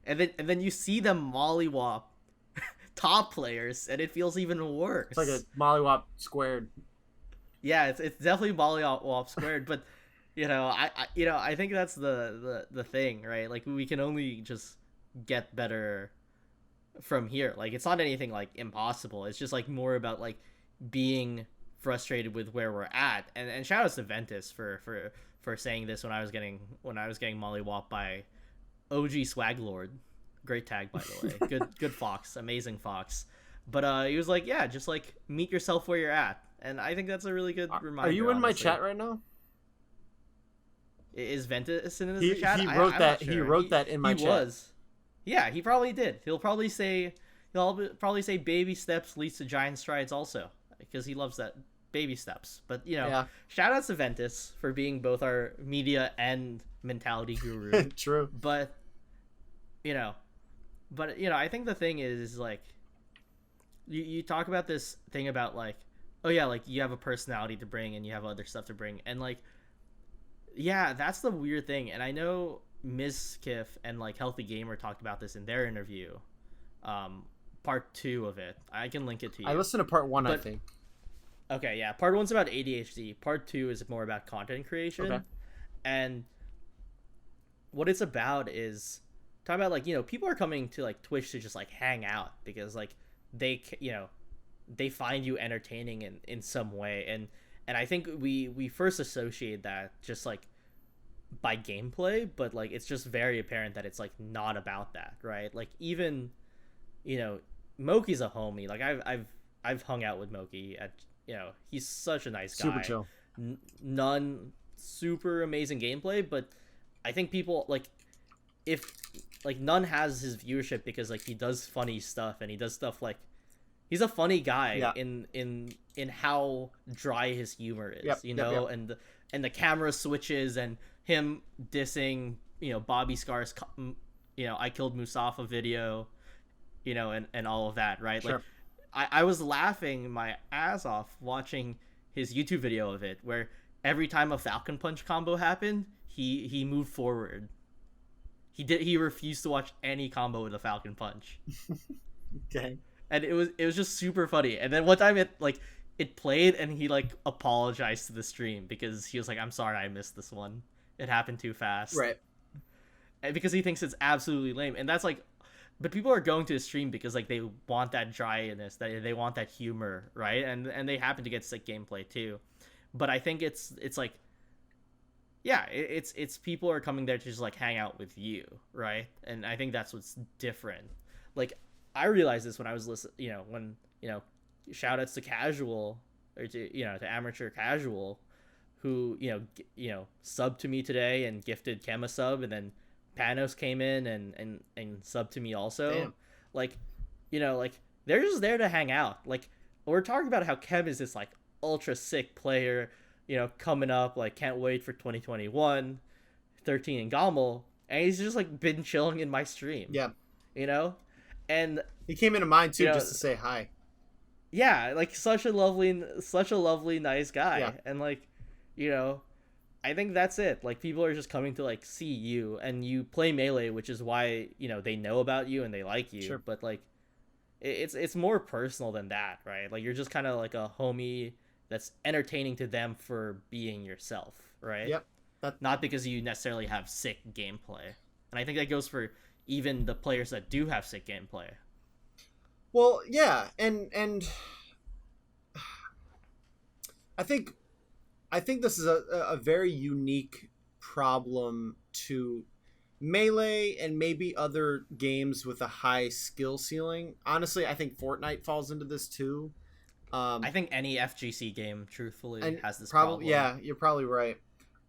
and then you see them mollywop top players, and it feels even worse. It's like a mollywop squared. Yeah, it's definitely mollywop squared, but I think that's the thing, right? Like, we can only just get better from here. Like, it's not anything like impossible. It's just like more about like being frustrated with where we're at. And shout out to Ventus for saying this when I was getting mollywopped by OG Swaglord. Great tag, by the way. Good Fox, amazing Fox. But he was like, yeah, just like meet yourself where you're at, and I think that's a really good reminder. Are you in honestly. my chat right now? Is Ventus in the chat? He wrote I'm that. not sure. He wrote that in my chat. Was. Yeah, he probably did. He'll probably say baby steps leads to giant strides also, because he loves that baby steps. But shout outs to Ventus for being both our media and mentality guru. True. But I think the thing is like you talk about this thing about like, oh yeah, like you have a personality to bring and you have other stuff to bring, and like, yeah, that's the weird thing. And I know Ms. Kiff and like Healthy Gamer talked about this in their interview, part 2 of it. I can link it to you. I listened to part 1, I think. Okay, yeah, part 1's about ADHD. Part 2 is more about content creation. Okay. And what it's about is talking about like, people are coming to like Twitch to just like hang out because like they find you entertaining in some way, and I think we first associate that just like by gameplay, but like it's just very apparent that it's like not about that, right? Like even Moki's a homie. Like I've hung out with Moki at he's such a nice guy. Super chill. None super amazing gameplay, but I think people like if like None has his viewership because like he does funny stuff and he does stuff like he's a funny guy in how dry his humor is, yep. And the camera switches and him dissing, Bobby Scar's, I killed Musafa video, and all of that, right? Sure. Like I was laughing my ass off watching his YouTube video of it, where every time a Falcon Punch combo happened, he moved forward. He refused to watch any combo with a Falcon Punch. Okay. And it was just super funny. And then one time it played and he like apologized to the stream because he was like, I'm sorry I missed this one. It happened too fast. Right. And because he thinks it's absolutely lame. And that's like, but people are going to the stream because like they want that dryness, that they want that humor, right? And they happen to get sick gameplay too. But I think it's like, yeah, it's people are coming there to just like hang out with you, right? And I think that's what's different. Like I realized this when I was listening, shout outs to Casual or to Amateur Casual, who subbed to me today and gifted Kem a sub, and then Panos came in and subbed to me also. Damn. Like they're just there to hang out. Like we're talking about how Kem is this like ultra sick player, coming up, like can't wait for 2021, 13 in GOML, and he's just like been chilling in my stream. Yeah. And he came into mine too, just to say hi. Yeah, like such a lovely, nice guy. Yeah. And like, I think that's it. Like people are just coming to like see you, and you play Melee, which is why they know about you and they like you. Sure. But like, it's more personal than that, right? Like you're just kind of like a homie that's entertaining to them for being yourself, right? Yep. Not because you necessarily have sick gameplay. And I think that goes for even the players that do have sick gameplay. Well, yeah, and I think this is a very unique problem to Melee and maybe other games with a high skill ceiling. Honestly, I think Fortnite falls into this too. I think any FGC game, truthfully, has this problem. problem. Yeah, you're probably right.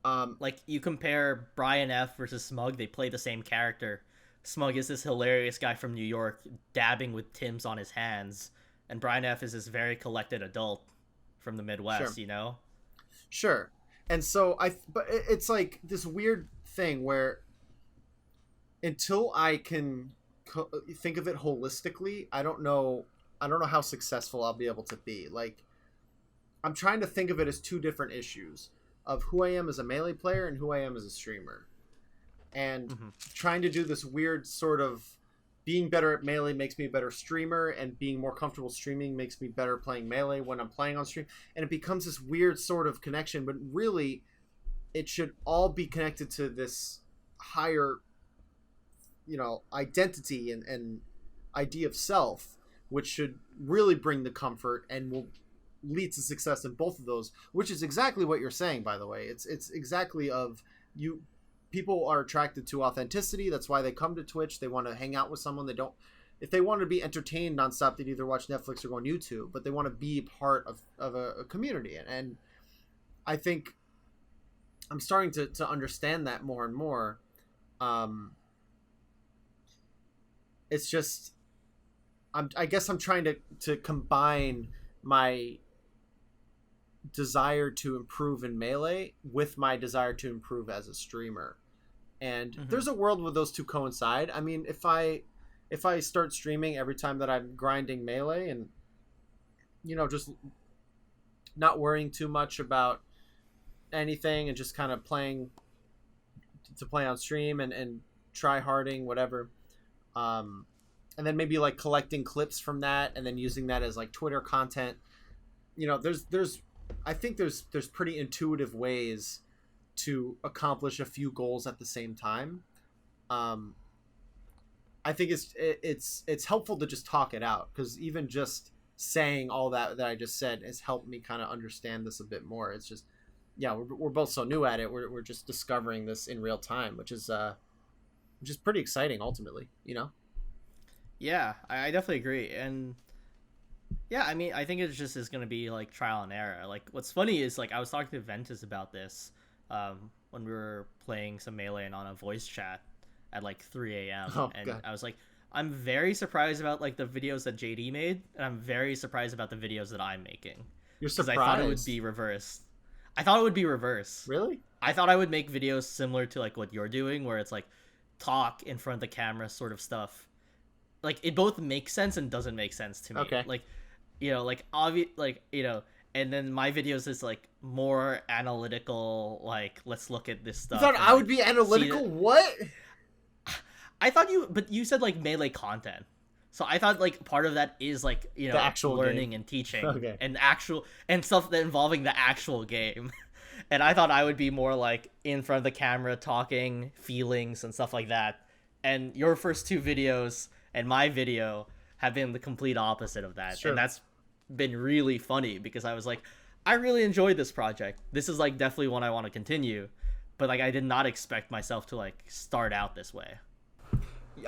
Like you compare Brian F versus Smug, they play the same character. Smug is this hilarious guy from New York dabbing with Tims on his hands, and Brian F is this very collected adult from the Midwest. Sure. Sure. And so but it's like this weird thing where until I can think of it holistically, I don't know how successful I'll be able to be. Like I'm trying to think of it as two different issues of who I am as a Melee player and who I am as a streamer. And trying to do this weird sort of being better at Melee makes me a better streamer, and being more comfortable streaming makes me better playing Melee when I'm playing on stream. And it becomes this weird sort of connection, but really it should all be connected to this higher, identity and idea of self, which should really bring the comfort and will lead to success in both of those, which is exactly what you're saying, by the way. It's exactly of you people are attracted to authenticity. That's why they come to Twitch. They want to hang out with someone. They don't. If they want to be entertained nonstop, they'd either watch Netflix or go on YouTube. But they want to be part of a community, and I think I'm starting to understand that more and more. It's just I guess I'm trying to combine my desire to improve in Melee with my desire to improve as a streamer. And there's a world where those two coincide. I mean, if I start streaming every time that I'm grinding Melee and, you know, just not worrying too much about anything and just kind of playing to play on stream and try harding, whatever. And then maybe like collecting clips from that and then using that as like Twitter content. You know, I think there's pretty intuitive ways to accomplish a few goals at the same time. I think it's helpful to just talk it out, because even just saying all that I just said has helped me kind of understand this a bit more. It's just, yeah, we're both so new at it. We're just discovering this in real time, which is pretty exciting ultimately, you know? Yeah, I definitely agree. And yeah, I mean, I think it just is going to be like trial and error. Like, what's funny is like I was talking to Ventus about this when we were playing some Melee and on a voice chat at like 3 a.m. And God. I was like, I'm very surprised about like the videos that JD made, and I'm very surprised about the videos that I'm making. You're surprised? I thought it would be reversed. I thought it would be reverse. Really? I thought I would make videos similar to like what you're doing, where it's like talk in front of the camera sort of stuff. Like, it both makes sense and doesn't make sense to me. Okay. Like, you know, like you know, and then my videos is like more analytical, like, let's look at this stuff. You thought I would be analytical? What? I thought but you said like Melee content. So I thought like part of that is like, you know, the actual learning game. And teaching. Okay. And stuff that involving the actual game. And I thought I would be more like in front of the camera talking, feelings and stuff like that. And your first two videos and my video have been the complete opposite of that. Sure. And that's been really funny, because I was like, I really enjoyed this project. This is like definitely one I want to continue. But like, I did not expect myself to like start out this way.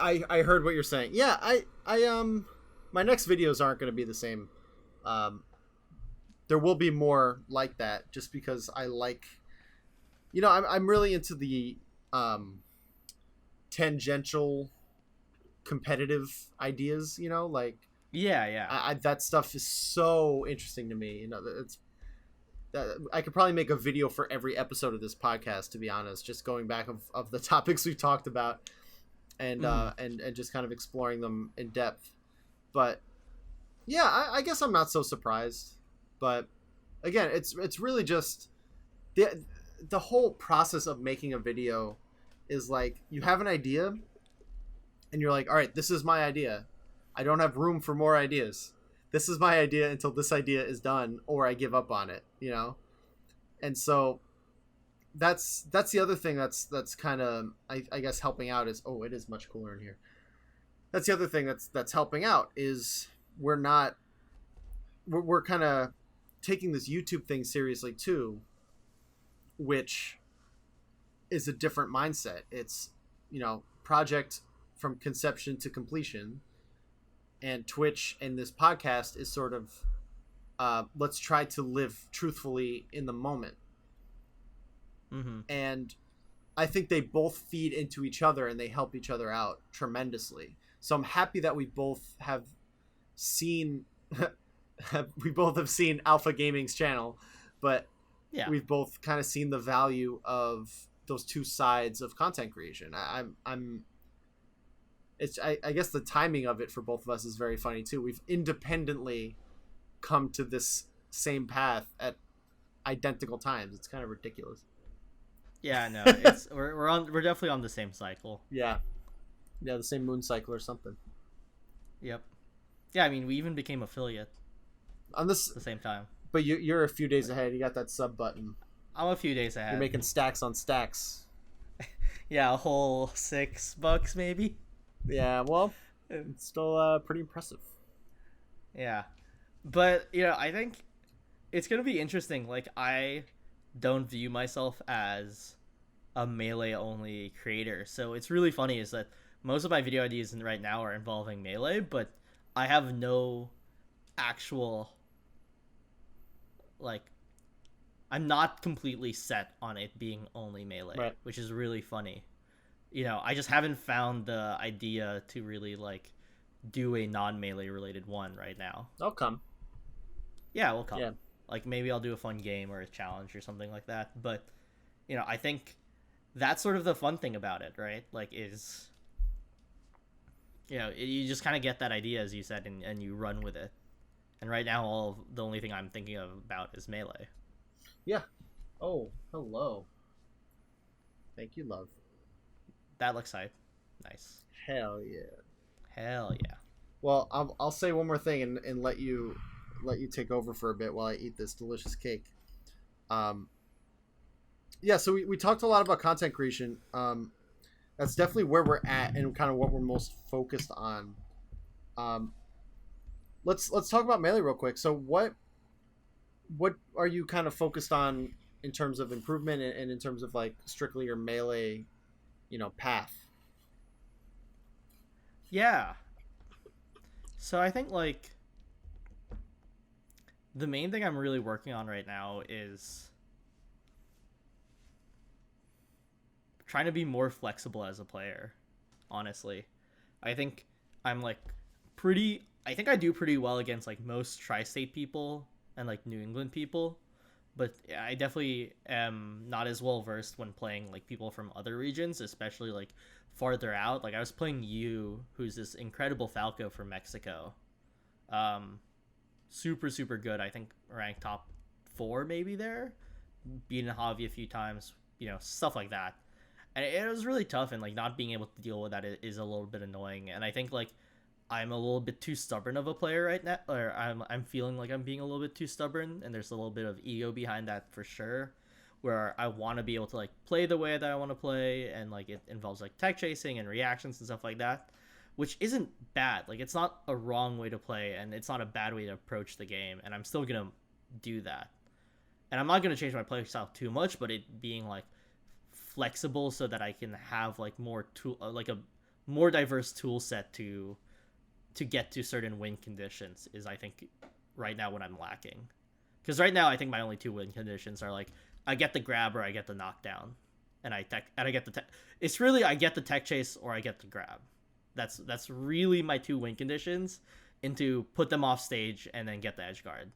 I heard what you're saying. Yeah, I my next videos aren't going to be the same. There will be more like that, just because I like, you know, I'm really into the tangential competitive ideas, you know, like yeah that stuff is so interesting to me, you know. I could probably make a video for every episode of this podcast, to be honest, just going back of the topics we've talked about and just kind of exploring them in depth. But yeah, I guess I'm not so surprised. But again, it's really just the whole process of making a video is like, you have an idea and you're like, all right, this is my idea. I don't have room for more ideas. This is my idea until this idea is done, or I give up on it, you know? And so that's the other thing that's kind of, I guess, helping out is, oh, it is much cooler in here. That's the other thing that's helping out is we're kind of taking this YouTube thing seriously too, which is a different mindset. It's, you know, project from conception to completion, and Twitch and this podcast is sort of let's try to live truthfully in the moment. And I think they both feed into each other and they help each other out tremendously. So I'm happy that we both have seen Alpha Gaming's channel, but yeah, we've both kind of seen the value of those two sides of content creation. I guess the timing of it for both of us is very funny too. We've independently come to this same path at identical times. It's kind of ridiculous. Yeah, no, we're definitely on the same cycle. Yeah, the same moon cycle or something. Yep. Yeah, I mean, we even became affiliate on this at the same time. But you're a few days ahead. You got that sub button. I'm a few days ahead. You're making stacks on stacks. Yeah, a whole $6 maybe. Yeah, well, it's still pretty impressive. Yeah, but you know, I think it's gonna be interesting. Like, I don't view myself as a melee only creator. So it's really funny is that most of my video ideas right now are involving melee, but I have no actual like I'm not completely set on it being only melee, Right. which is really funny. I just haven't found the idea to really like do a non-melee related one right now. I'll come. Yeah, we'll come. Yeah. Like maybe I'll do a fun game or a challenge or something like that. But I think that's sort of the fun thing about it, right? Like is you just kind of get that idea as you said, and you run with it. And right now, the only thing I'm thinking about is melee. Yeah. Oh, hello. Thank you, love. That looks nice. Hell yeah. Hell yeah. Well, I'll say one more thing and let you take over for a bit while I eat this delicious cake. Yeah, so we talked a lot about content creation. That's definitely where we're at and kind of what we're most focused on. Let's talk about melee real quick. So what are you kind of focused on in terms of improvement and in terms of like strictly your melee, path? Yeah. So I think like the main thing I'm really working on right now is trying to be more flexible as a player. Honestly, I think I'm like I think I do pretty well against like most tri-state people and like New England people, but I definitely am not as well versed when playing like people from other regions, especially like farther out. Like I was playing you, who's this incredible Falco from Mexico. Super super good. I think ranked top 4 maybe there. Beaten Javi a few times, stuff like that. And it was really tough, and like not being able to deal with that is a little bit annoying. And I think like I'm a little bit too stubborn of a player right now, or I'm feeling like I'm being a little bit too stubborn, and there's a little bit of ego behind that for sure, where I want to be able to like play the way that I want to play, and like it involves like tech chasing and reactions and stuff like that, which isn't bad. Like it's not a wrong way to play, and it's not a bad way to approach the game, and I'm still gonna do that. And I'm not gonna change my play style too much, but it being like flexible so that I can have like more tool, like a more diverse tool set to get to certain win conditions is I think right now what I'm lacking. Because right now I think my only 2 win conditions are like I get the grab or I get the knockdown, and I get the tech. It's really I get the tech chase or I get the grab. That's really my 2 win conditions, and to put them off stage and then get the edge guard.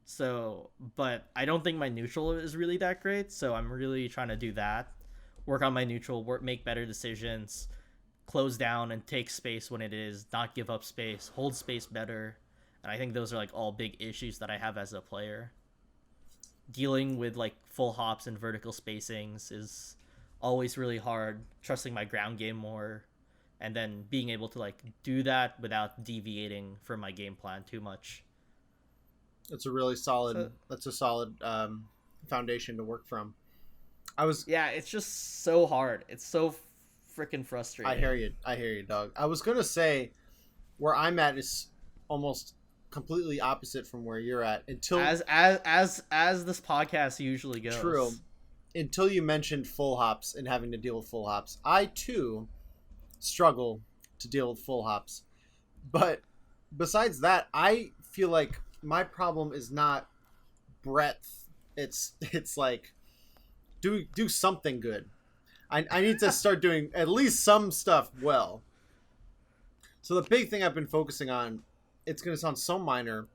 So, but I don't think my neutral is really that great. So I'm really trying to do that, work on my neutral, make better decisions, close down and take space when it is, not give up space, hold space better. And I think those are like all big issues that I have as a player. Dealing with like full hops and vertical spacings is always really hard. Trusting my ground game more, and then being able to like do that without deviating from my game plan too much. That's a really solid. That's a solid foundation to work from. Yeah, it's just so hard. It's so freaking frustrating. I hear you, dog. I was gonna say where I'm at is almost completely opposite from where you're at until as this podcast usually goes. True. Until you mentioned full hops and having to deal with full hops, I too struggle to deal with full hops. But besides that, I feel like my problem is not breadth. It's like do something good. I need to start doing at least some stuff well. So the big thing I've been focusing on, it's going to sound so minor,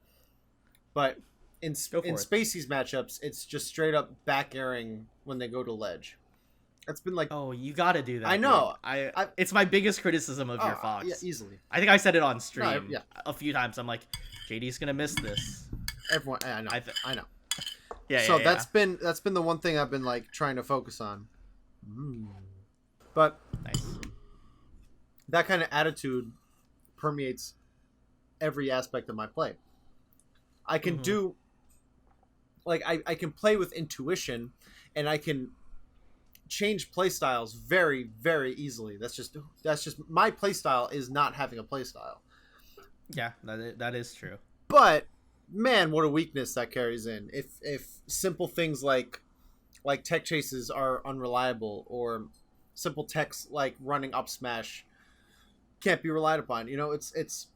but in Spacey's matchups, it's just straight up back airing when they go to ledge. It's been like, oh, you got to do that. I know. It's my biggest criticism of your Fox. Yeah, easily. I think I said it on stream a few times. I'm like, JD's going to miss this. Everyone, I know. I know. Yeah. So that's been the one thing I've been like trying to focus on. But nice. That kind of attitude permeates every aspect of my play. I can do like I can play with intuition, and I can change play styles very, very easily. That's just my play style is not having a play style. Yeah, that is true. But man, what a weakness that carries in. If simple things like like tech chases are unreliable, or simple techs like running up smash can't be relied upon. It's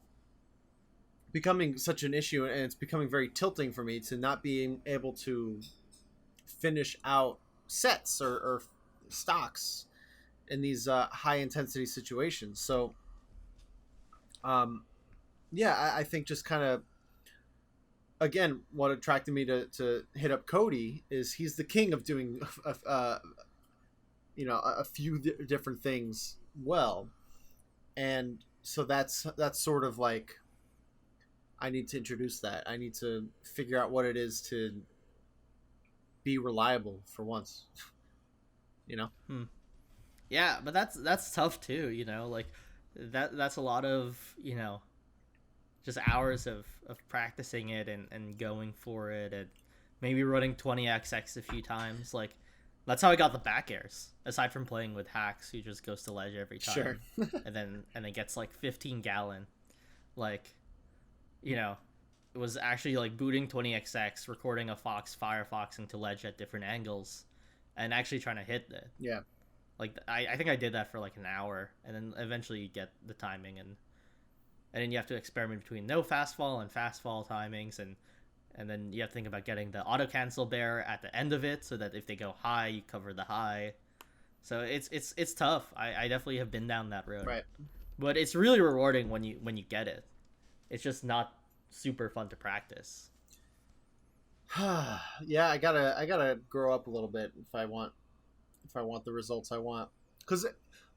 becoming such an issue, and it's becoming very tilting for me to not being able to finish out sets or stocks in these high intensity situations. So um yeah, I think just kind of, again, what attracted me to hit up Cody is he's the king of doing a few different things well. And so that's sort of like, I need to introduce that. I need to figure out what it is to be reliable for once. Hmm. Yeah, but that's tough too. Like that's a lot of just hours of practicing it and going for it, and maybe running 20xx a few times. Like that's how I got the back airs. Aside from playing with hacks, who just goes to ledge every time, Sure. and then gets like 15 gallon. Like, it was actually like booting 20xx, recording a fox firefoxing to ledge at different angles, and actually trying to hit it. Yeah. Like I think I did that for like an hour, and then eventually you get the timing, and then you have to experiment between no fast fall and fast fall timings, and then you have to think about getting the auto cancel bear at the end of it so that if they go high, you cover the high. So it's tough. I definitely have been down that road. Right. But it's really rewarding when you get it. It's just not super fun to practice. Yeah, I gotta grow up a little bit if I want the results I want. Because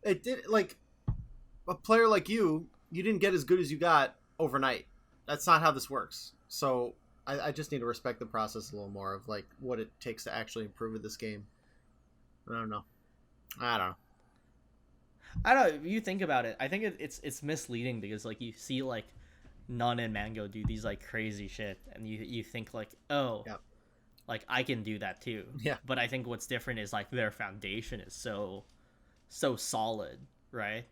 it did, like, a player like you didn't get as good as you got overnight. That's not how this works. So I just need to respect the process a little more of like what it takes to actually improve at this game. I don't know. I don't know. I don't know. If you think about it, I think it's misleading because like you see like Nun and Mango do these like crazy shit, and you think like, oh, Yep. like I can do that too. Yeah. But I think what's different is like their foundation is so solid, right?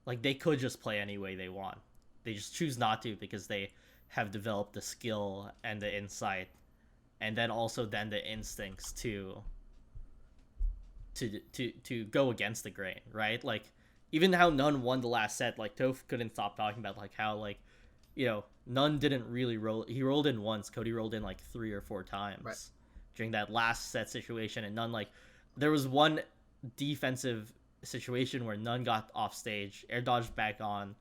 Like they could just play any way they want. They just choose not to because they have developed the skill and the insight, and then also then the instincts to go against the grain, right? Like even how Nun won the last set, like Toph couldn't stop talking about like how like Nun didn't really roll. He rolled in once. Cody rolled in like 3 or 4 times Right. during that last set situation, and Nun like there was one defensive situation where Nun got off stage, air dodged back on,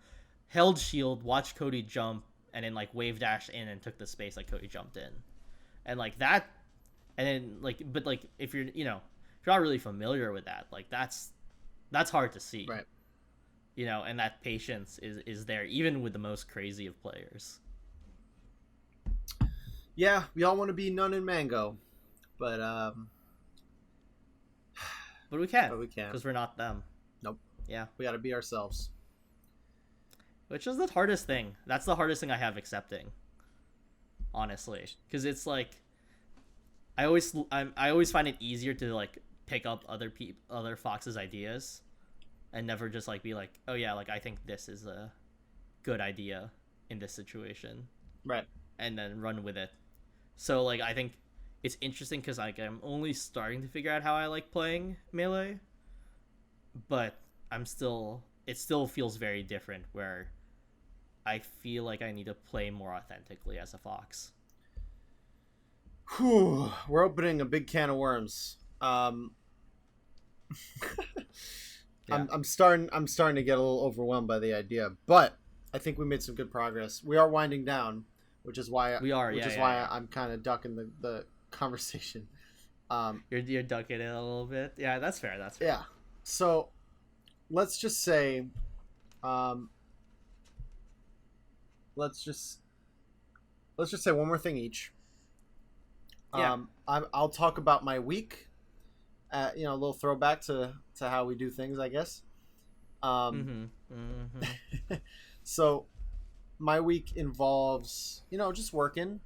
held shield, watched Cody jump, and then like wave dashed in and took the space like Cody jumped in, and like that, and then like but like if you're if you're not really familiar with that, like that's hard to see, Right. And that patience is there even with the most crazy of players. Yeah, we all want to be Nun and Mango, but But we can, but we can't. because we're not them. Nope. Yeah, We got to be ourselves. which is the hardest thing. That's the hardest thing I have accepting, honestly, because it's like I always find it easier to like pick up other Fox's ideas, and never just like be like, oh yeah, like I think this is a good idea in this situation, Right. and then run with it. So like I think it's interesting because like I'm only starting to figure out how I like playing Melee, but it still feels very different where I feel like I need to play more authentically as a Fox. Whew, we're opening a big can of worms. Yeah. I'm starting to get a little overwhelmed by the idea, but I think we made some good progress. We are winding down, which is why I'm kind of ducking the conversation. You're ducking it a little bit. Yeah, that's fair. That's fair. Yeah. So let's just say, let's just say one more thing each. Yeah. I'll talk about my week. A little throwback to how we do things, I guess. So my week involves, just working,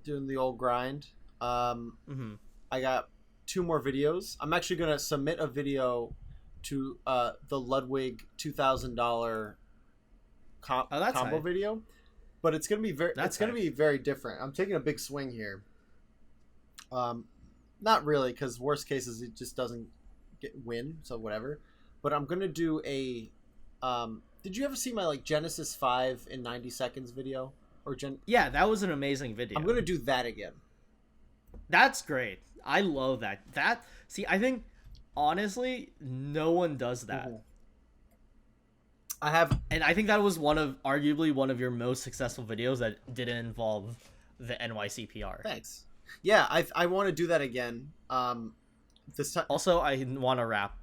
doing the old grind. I got 2 more videos. I'm actually gonna submit a video to the Ludwig $2,000 combo tight. video, but it's gonna be very different. I'm taking a big swing here. not really, because worst cases it just doesn't win, so whatever. But I'm gonna do a. Did you ever see my like Genesis 5 in 90 seconds video? Yeah, that was an amazing video. I'm gonna do that again. That's great. I love that. I think honestly, no one does that. Mm-hmm. I have, and I think that was arguably one of your most successful videos that didn't involve the NYCPR. Thanks. Yeah, I want to do that again. This time. Also, I want to rap.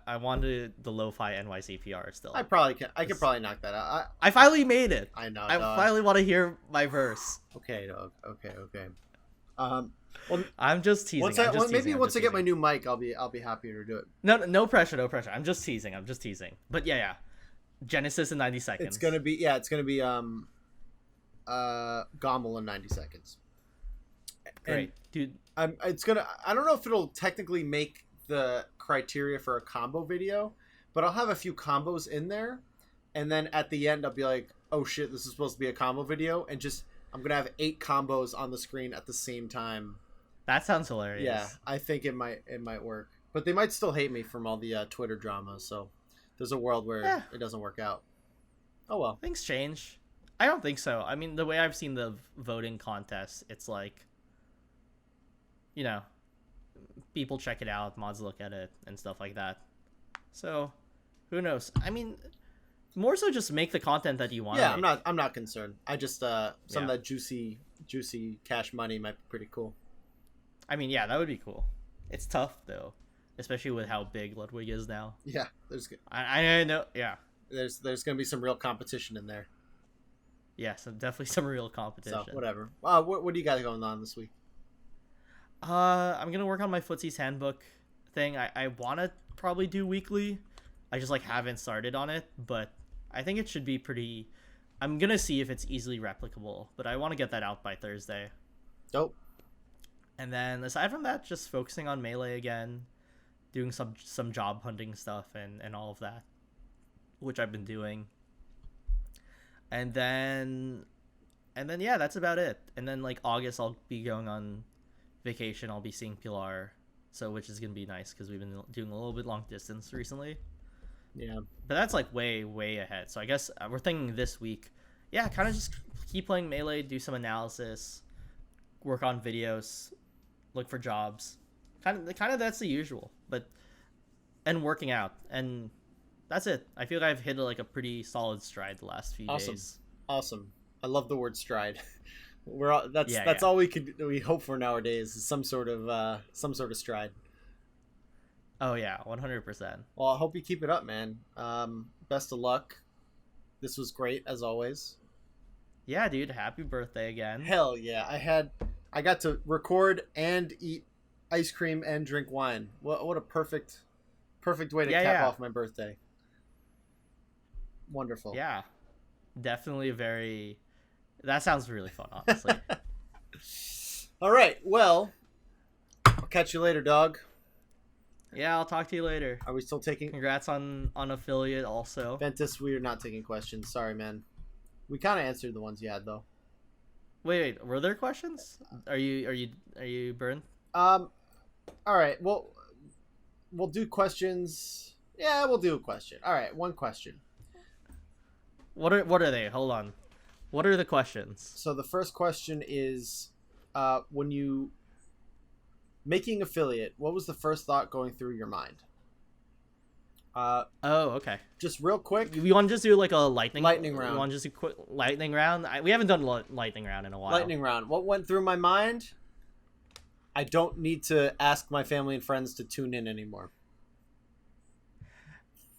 I wanted the lo-fi NYCPR still. I probably can. I could probably knock that out. I finally made it. I know. I finally want to hear my verse. Okay, dog. Okay. Well, I'm just teasing. Maybe once I get my new mic, I'll be happy to do it. No pressure. I'm just teasing. But yeah. Genesis in 90 seconds. It's gonna be GOML in 90 seconds. Great, dude. I don't know if it'll technically make the criteria for a combo video, but I'll have a few combos in there, and then at the end I'll be like, oh shit, this is supposed to be a combo video, and I'm gonna have 8 combos on the screen at the same time. That sounds hilarious. Yeah, I think it might work, but they might still hate me from all the Twitter drama. So there's a world where it doesn't work out. Oh well, things change. I don't think so. I mean, the way I've seen the voting contest, it's like, people check it out, mods look at it, and stuff like that. So, who knows? I mean, more so just make the content that you want. Yeah, I'm not concerned. I just some of that juicy cash money might be pretty cool. I mean, yeah, that would be cool. It's tough though, especially with how big Ludwig is now. Yeah, I know. Yeah, there's gonna be some real competition in there. Yeah, definitely some real competition. So whatever. What do you got going on this week? I'm gonna work on my Footsie's Handbook thing. I want to probably do weekly. I just haven't started on it, but I think it should be pretty. I'm gonna see if it's easily replicable, but I want to get that out by Thursday. Dope. And then aside from that, just focusing on Melee again, doing some job hunting stuff and all of that, which I've been doing. And then yeah, that's about it. And then August, I'll be going on vacation. I'll be seeing Pilar, which is gonna be nice because we've been doing a little bit long distance recently. Yeah, but that's way ahead. So I guess we're thinking this week. Yeah, kind of just keep playing Melee, do some analysis, work on videos, look for jobs. Kind of that's the usual, and working out, and that's it. I feel like I've hit a pretty solid stride the last few days. Awesome. I love the word stride. That's all we hope for nowadays is some sort of stride. Oh yeah, 100%. Well, I hope you keep it up, man. Best of luck. This was great as always. Yeah, dude. Happy birthday again. Hell yeah! I got to record and eat ice cream and drink wine. What a perfect way to cap off my birthday. Wonderful. Yeah, definitely that sounds really fun, honestly. All right. Well, I'll catch you later, dog. Yeah, I'll talk to you later. Are we still taking? Congrats on affiliate also. Ventus, we are not taking questions. Sorry, man. We kind of answered the ones you had though. Wait, were there questions? Are you burned? All right. Well, we'll do questions. Yeah, we'll do a question. All right, one question. What are they? Hold on. What are the questions? So the first question is, when you making affiliate, what was the first thought going through your mind? Oh, okay. Just real quick. We want to just do a lightning round. We want to just do a quick lightning round. We haven't done lightning round in a while. Lightning round. What went through my mind? I don't need to ask my family and friends to tune in anymore.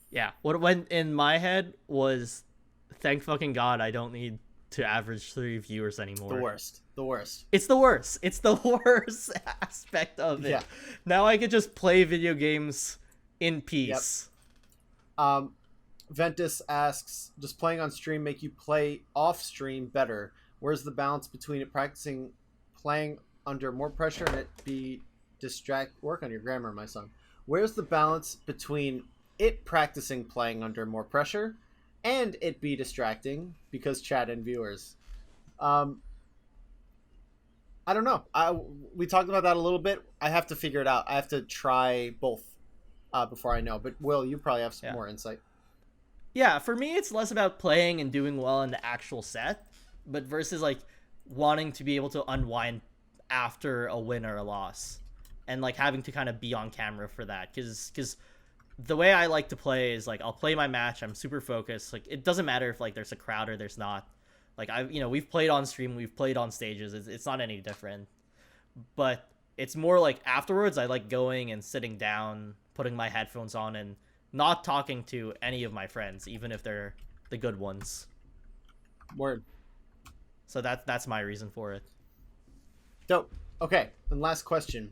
Yeah. What went in my head was, thank fucking God I don't need to average 3 viewers anymore. The worst. It's the worst. It's the worst aspect of it. Yeah. Now I could just play video games in peace. Yep. Ventus asks, does playing on stream make you play off stream better? Where's the balance between it practicing playing under more pressure and it be work on your grammar, my son. Where's the balance between it practicing playing under more pressure and it be distracting because chat and viewers? I don't know. We talked about that a little bit. I have to figure it out. I have to try both before I know. But Will, you probably have some Yeah. more insight. Yeah, for me, it's less about playing and doing well in the actual set, but versus like wanting to be able to unwind after a win or a loss, and like having to kind of be on camera for that. Because the way I like to play is like I'll play my match. I'm super focused. Like it doesn't matter if like there's a crowd or there's not. Like we've played on stream, we've played on stages. It's not any different. But it's more like afterwards, I like going and sitting down, putting my headphones on, and not talking to any of my friends, even if they're the good ones. Word. So that's my reason for it. Dope. Okay, and last question.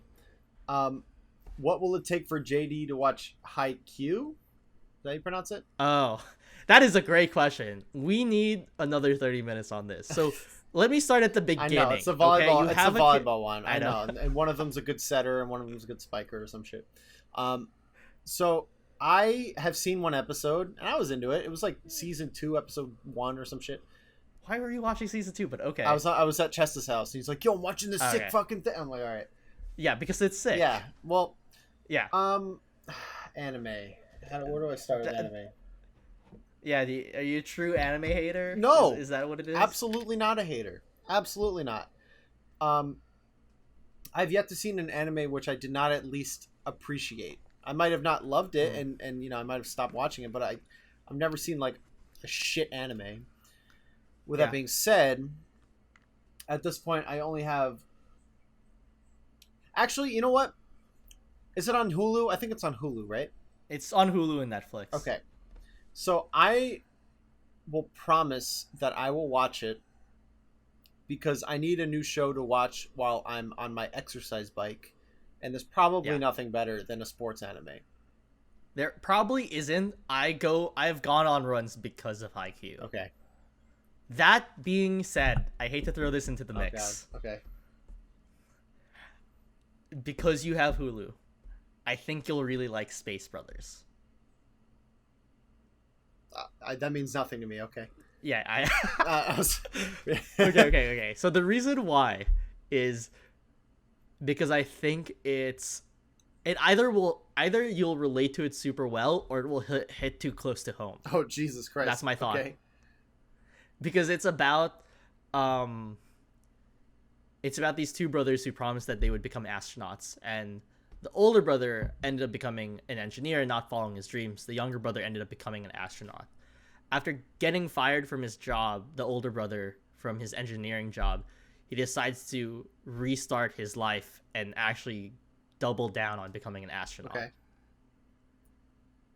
What will it take for JD to watch Haikyuu? Is that how you pronounce it? Oh, that is a great question. We need another 30 minutes on this. So let me start at the I beginning. know, it's a volleyball, Okay? it's a volleyball one. I I know. know. And one of them's a good setter and one of them's a good spiker or some shit. So I have seen one episode and I was into it. It was like season 2, episode 1 or some shit. Why were you watching season 2? But okay. I was at Chester's house. He's like, "Yo, I'm watching this sick Okay. fucking thing." I'm like, "All right." Yeah, because it's sick. Yeah. Well, Yeah. anime. Where do I start with anime? Yeah, are you a true anime hater? No. Is that what it is? Absolutely not a hater. Absolutely not. I've yet to see an anime which I did not at least appreciate. I might have not loved it, and I might have stopped watching it, but I've never seen like a shit anime. With that being said, at this point, I only have. Actually, you know what? Is it on Hulu? I think it's on Hulu, right? It's on Hulu and Netflix. Okay. So I will promise that I will watch it because I need a new show to watch while I'm on my exercise bike. And there's probably nothing better than a sports anime. There probably isn't. I've gone on runs because of Haikyuu. Okay. That being said, I hate to throw this into the mix. God. Okay. Because you have Hulu, I think you'll really like Space Brothers. That means nothing to me. Okay. Yeah, Okay. okay. So the reason why is because I think either you'll relate to it super well or it will hit too close to home. Oh, Jesus Christ. That's my thought. Okay. Because it's about these two brothers who promised that they would become astronauts, and the older brother ended up becoming an engineer and not following his dreams. The younger brother ended up becoming an astronaut. After getting fired from his job, the older brother from his engineering job, he decides to restart his life and actually double down on becoming an astronaut. Okay.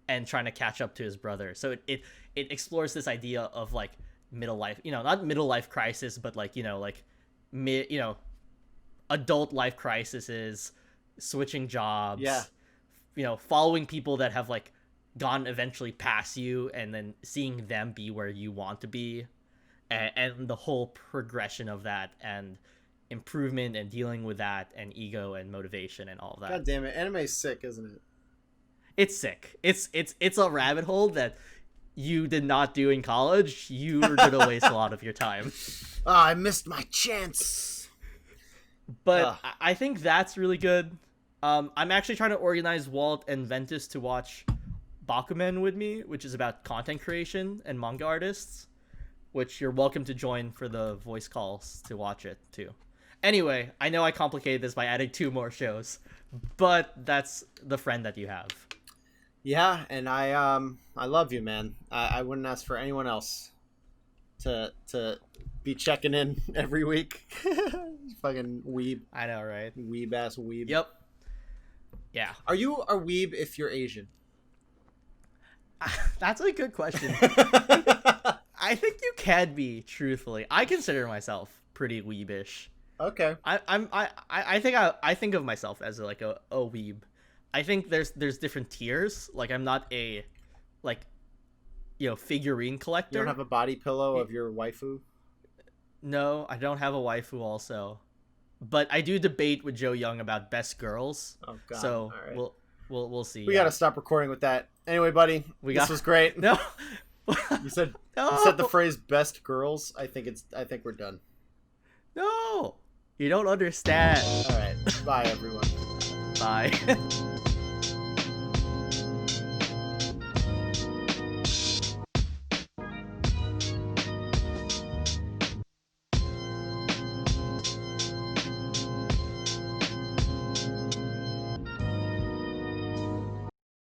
And trying to catch up to his brother. So it explores this idea of like middle life, not middle life crisis, but like, adult life crises, switching jobs, following people that have like gone eventually past you and then seeing them be where you want to be, and the whole progression of that and improvement and dealing with that and ego and motivation and all of that. God damn it. Anime's sick, isn't it? It's sick. It's a rabbit hole that you did not do in college. You are gonna waste a lot of your time. Oh, I missed my chance. But I think that's really good. I'm actually trying to organize Walt and Ventus to watch Bakumen with me, which is about content creation and manga artists, which you're welcome to join for the voice calls to watch it too. Anyway, I know I complicated this by adding 2 more shows, but that's the friend that you have. Yeah, and I love you, man. I wouldn't ask for anyone else to be checking in every week. Fucking weeb. I know, right? Weeb ass weeb. Yep. Yeah. Are you a weeb if you're Asian? That's a good question. I think you can be, truthfully. I consider myself pretty weebish. Okay. I think of myself as like a weeb. I think there's different tiers. Like I'm not a figurine collector. You don't have a body pillow of your waifu? No, I don't have a waifu also. But I do debate with Joe Young about best girls. Oh god. So all right. we'll see. We gotta stop recording with that. Anyway, buddy, this was great. No. You said No. you said the phrase "best girls." I think we're done. No. You don't understand. All right. Bye, everyone. Bye.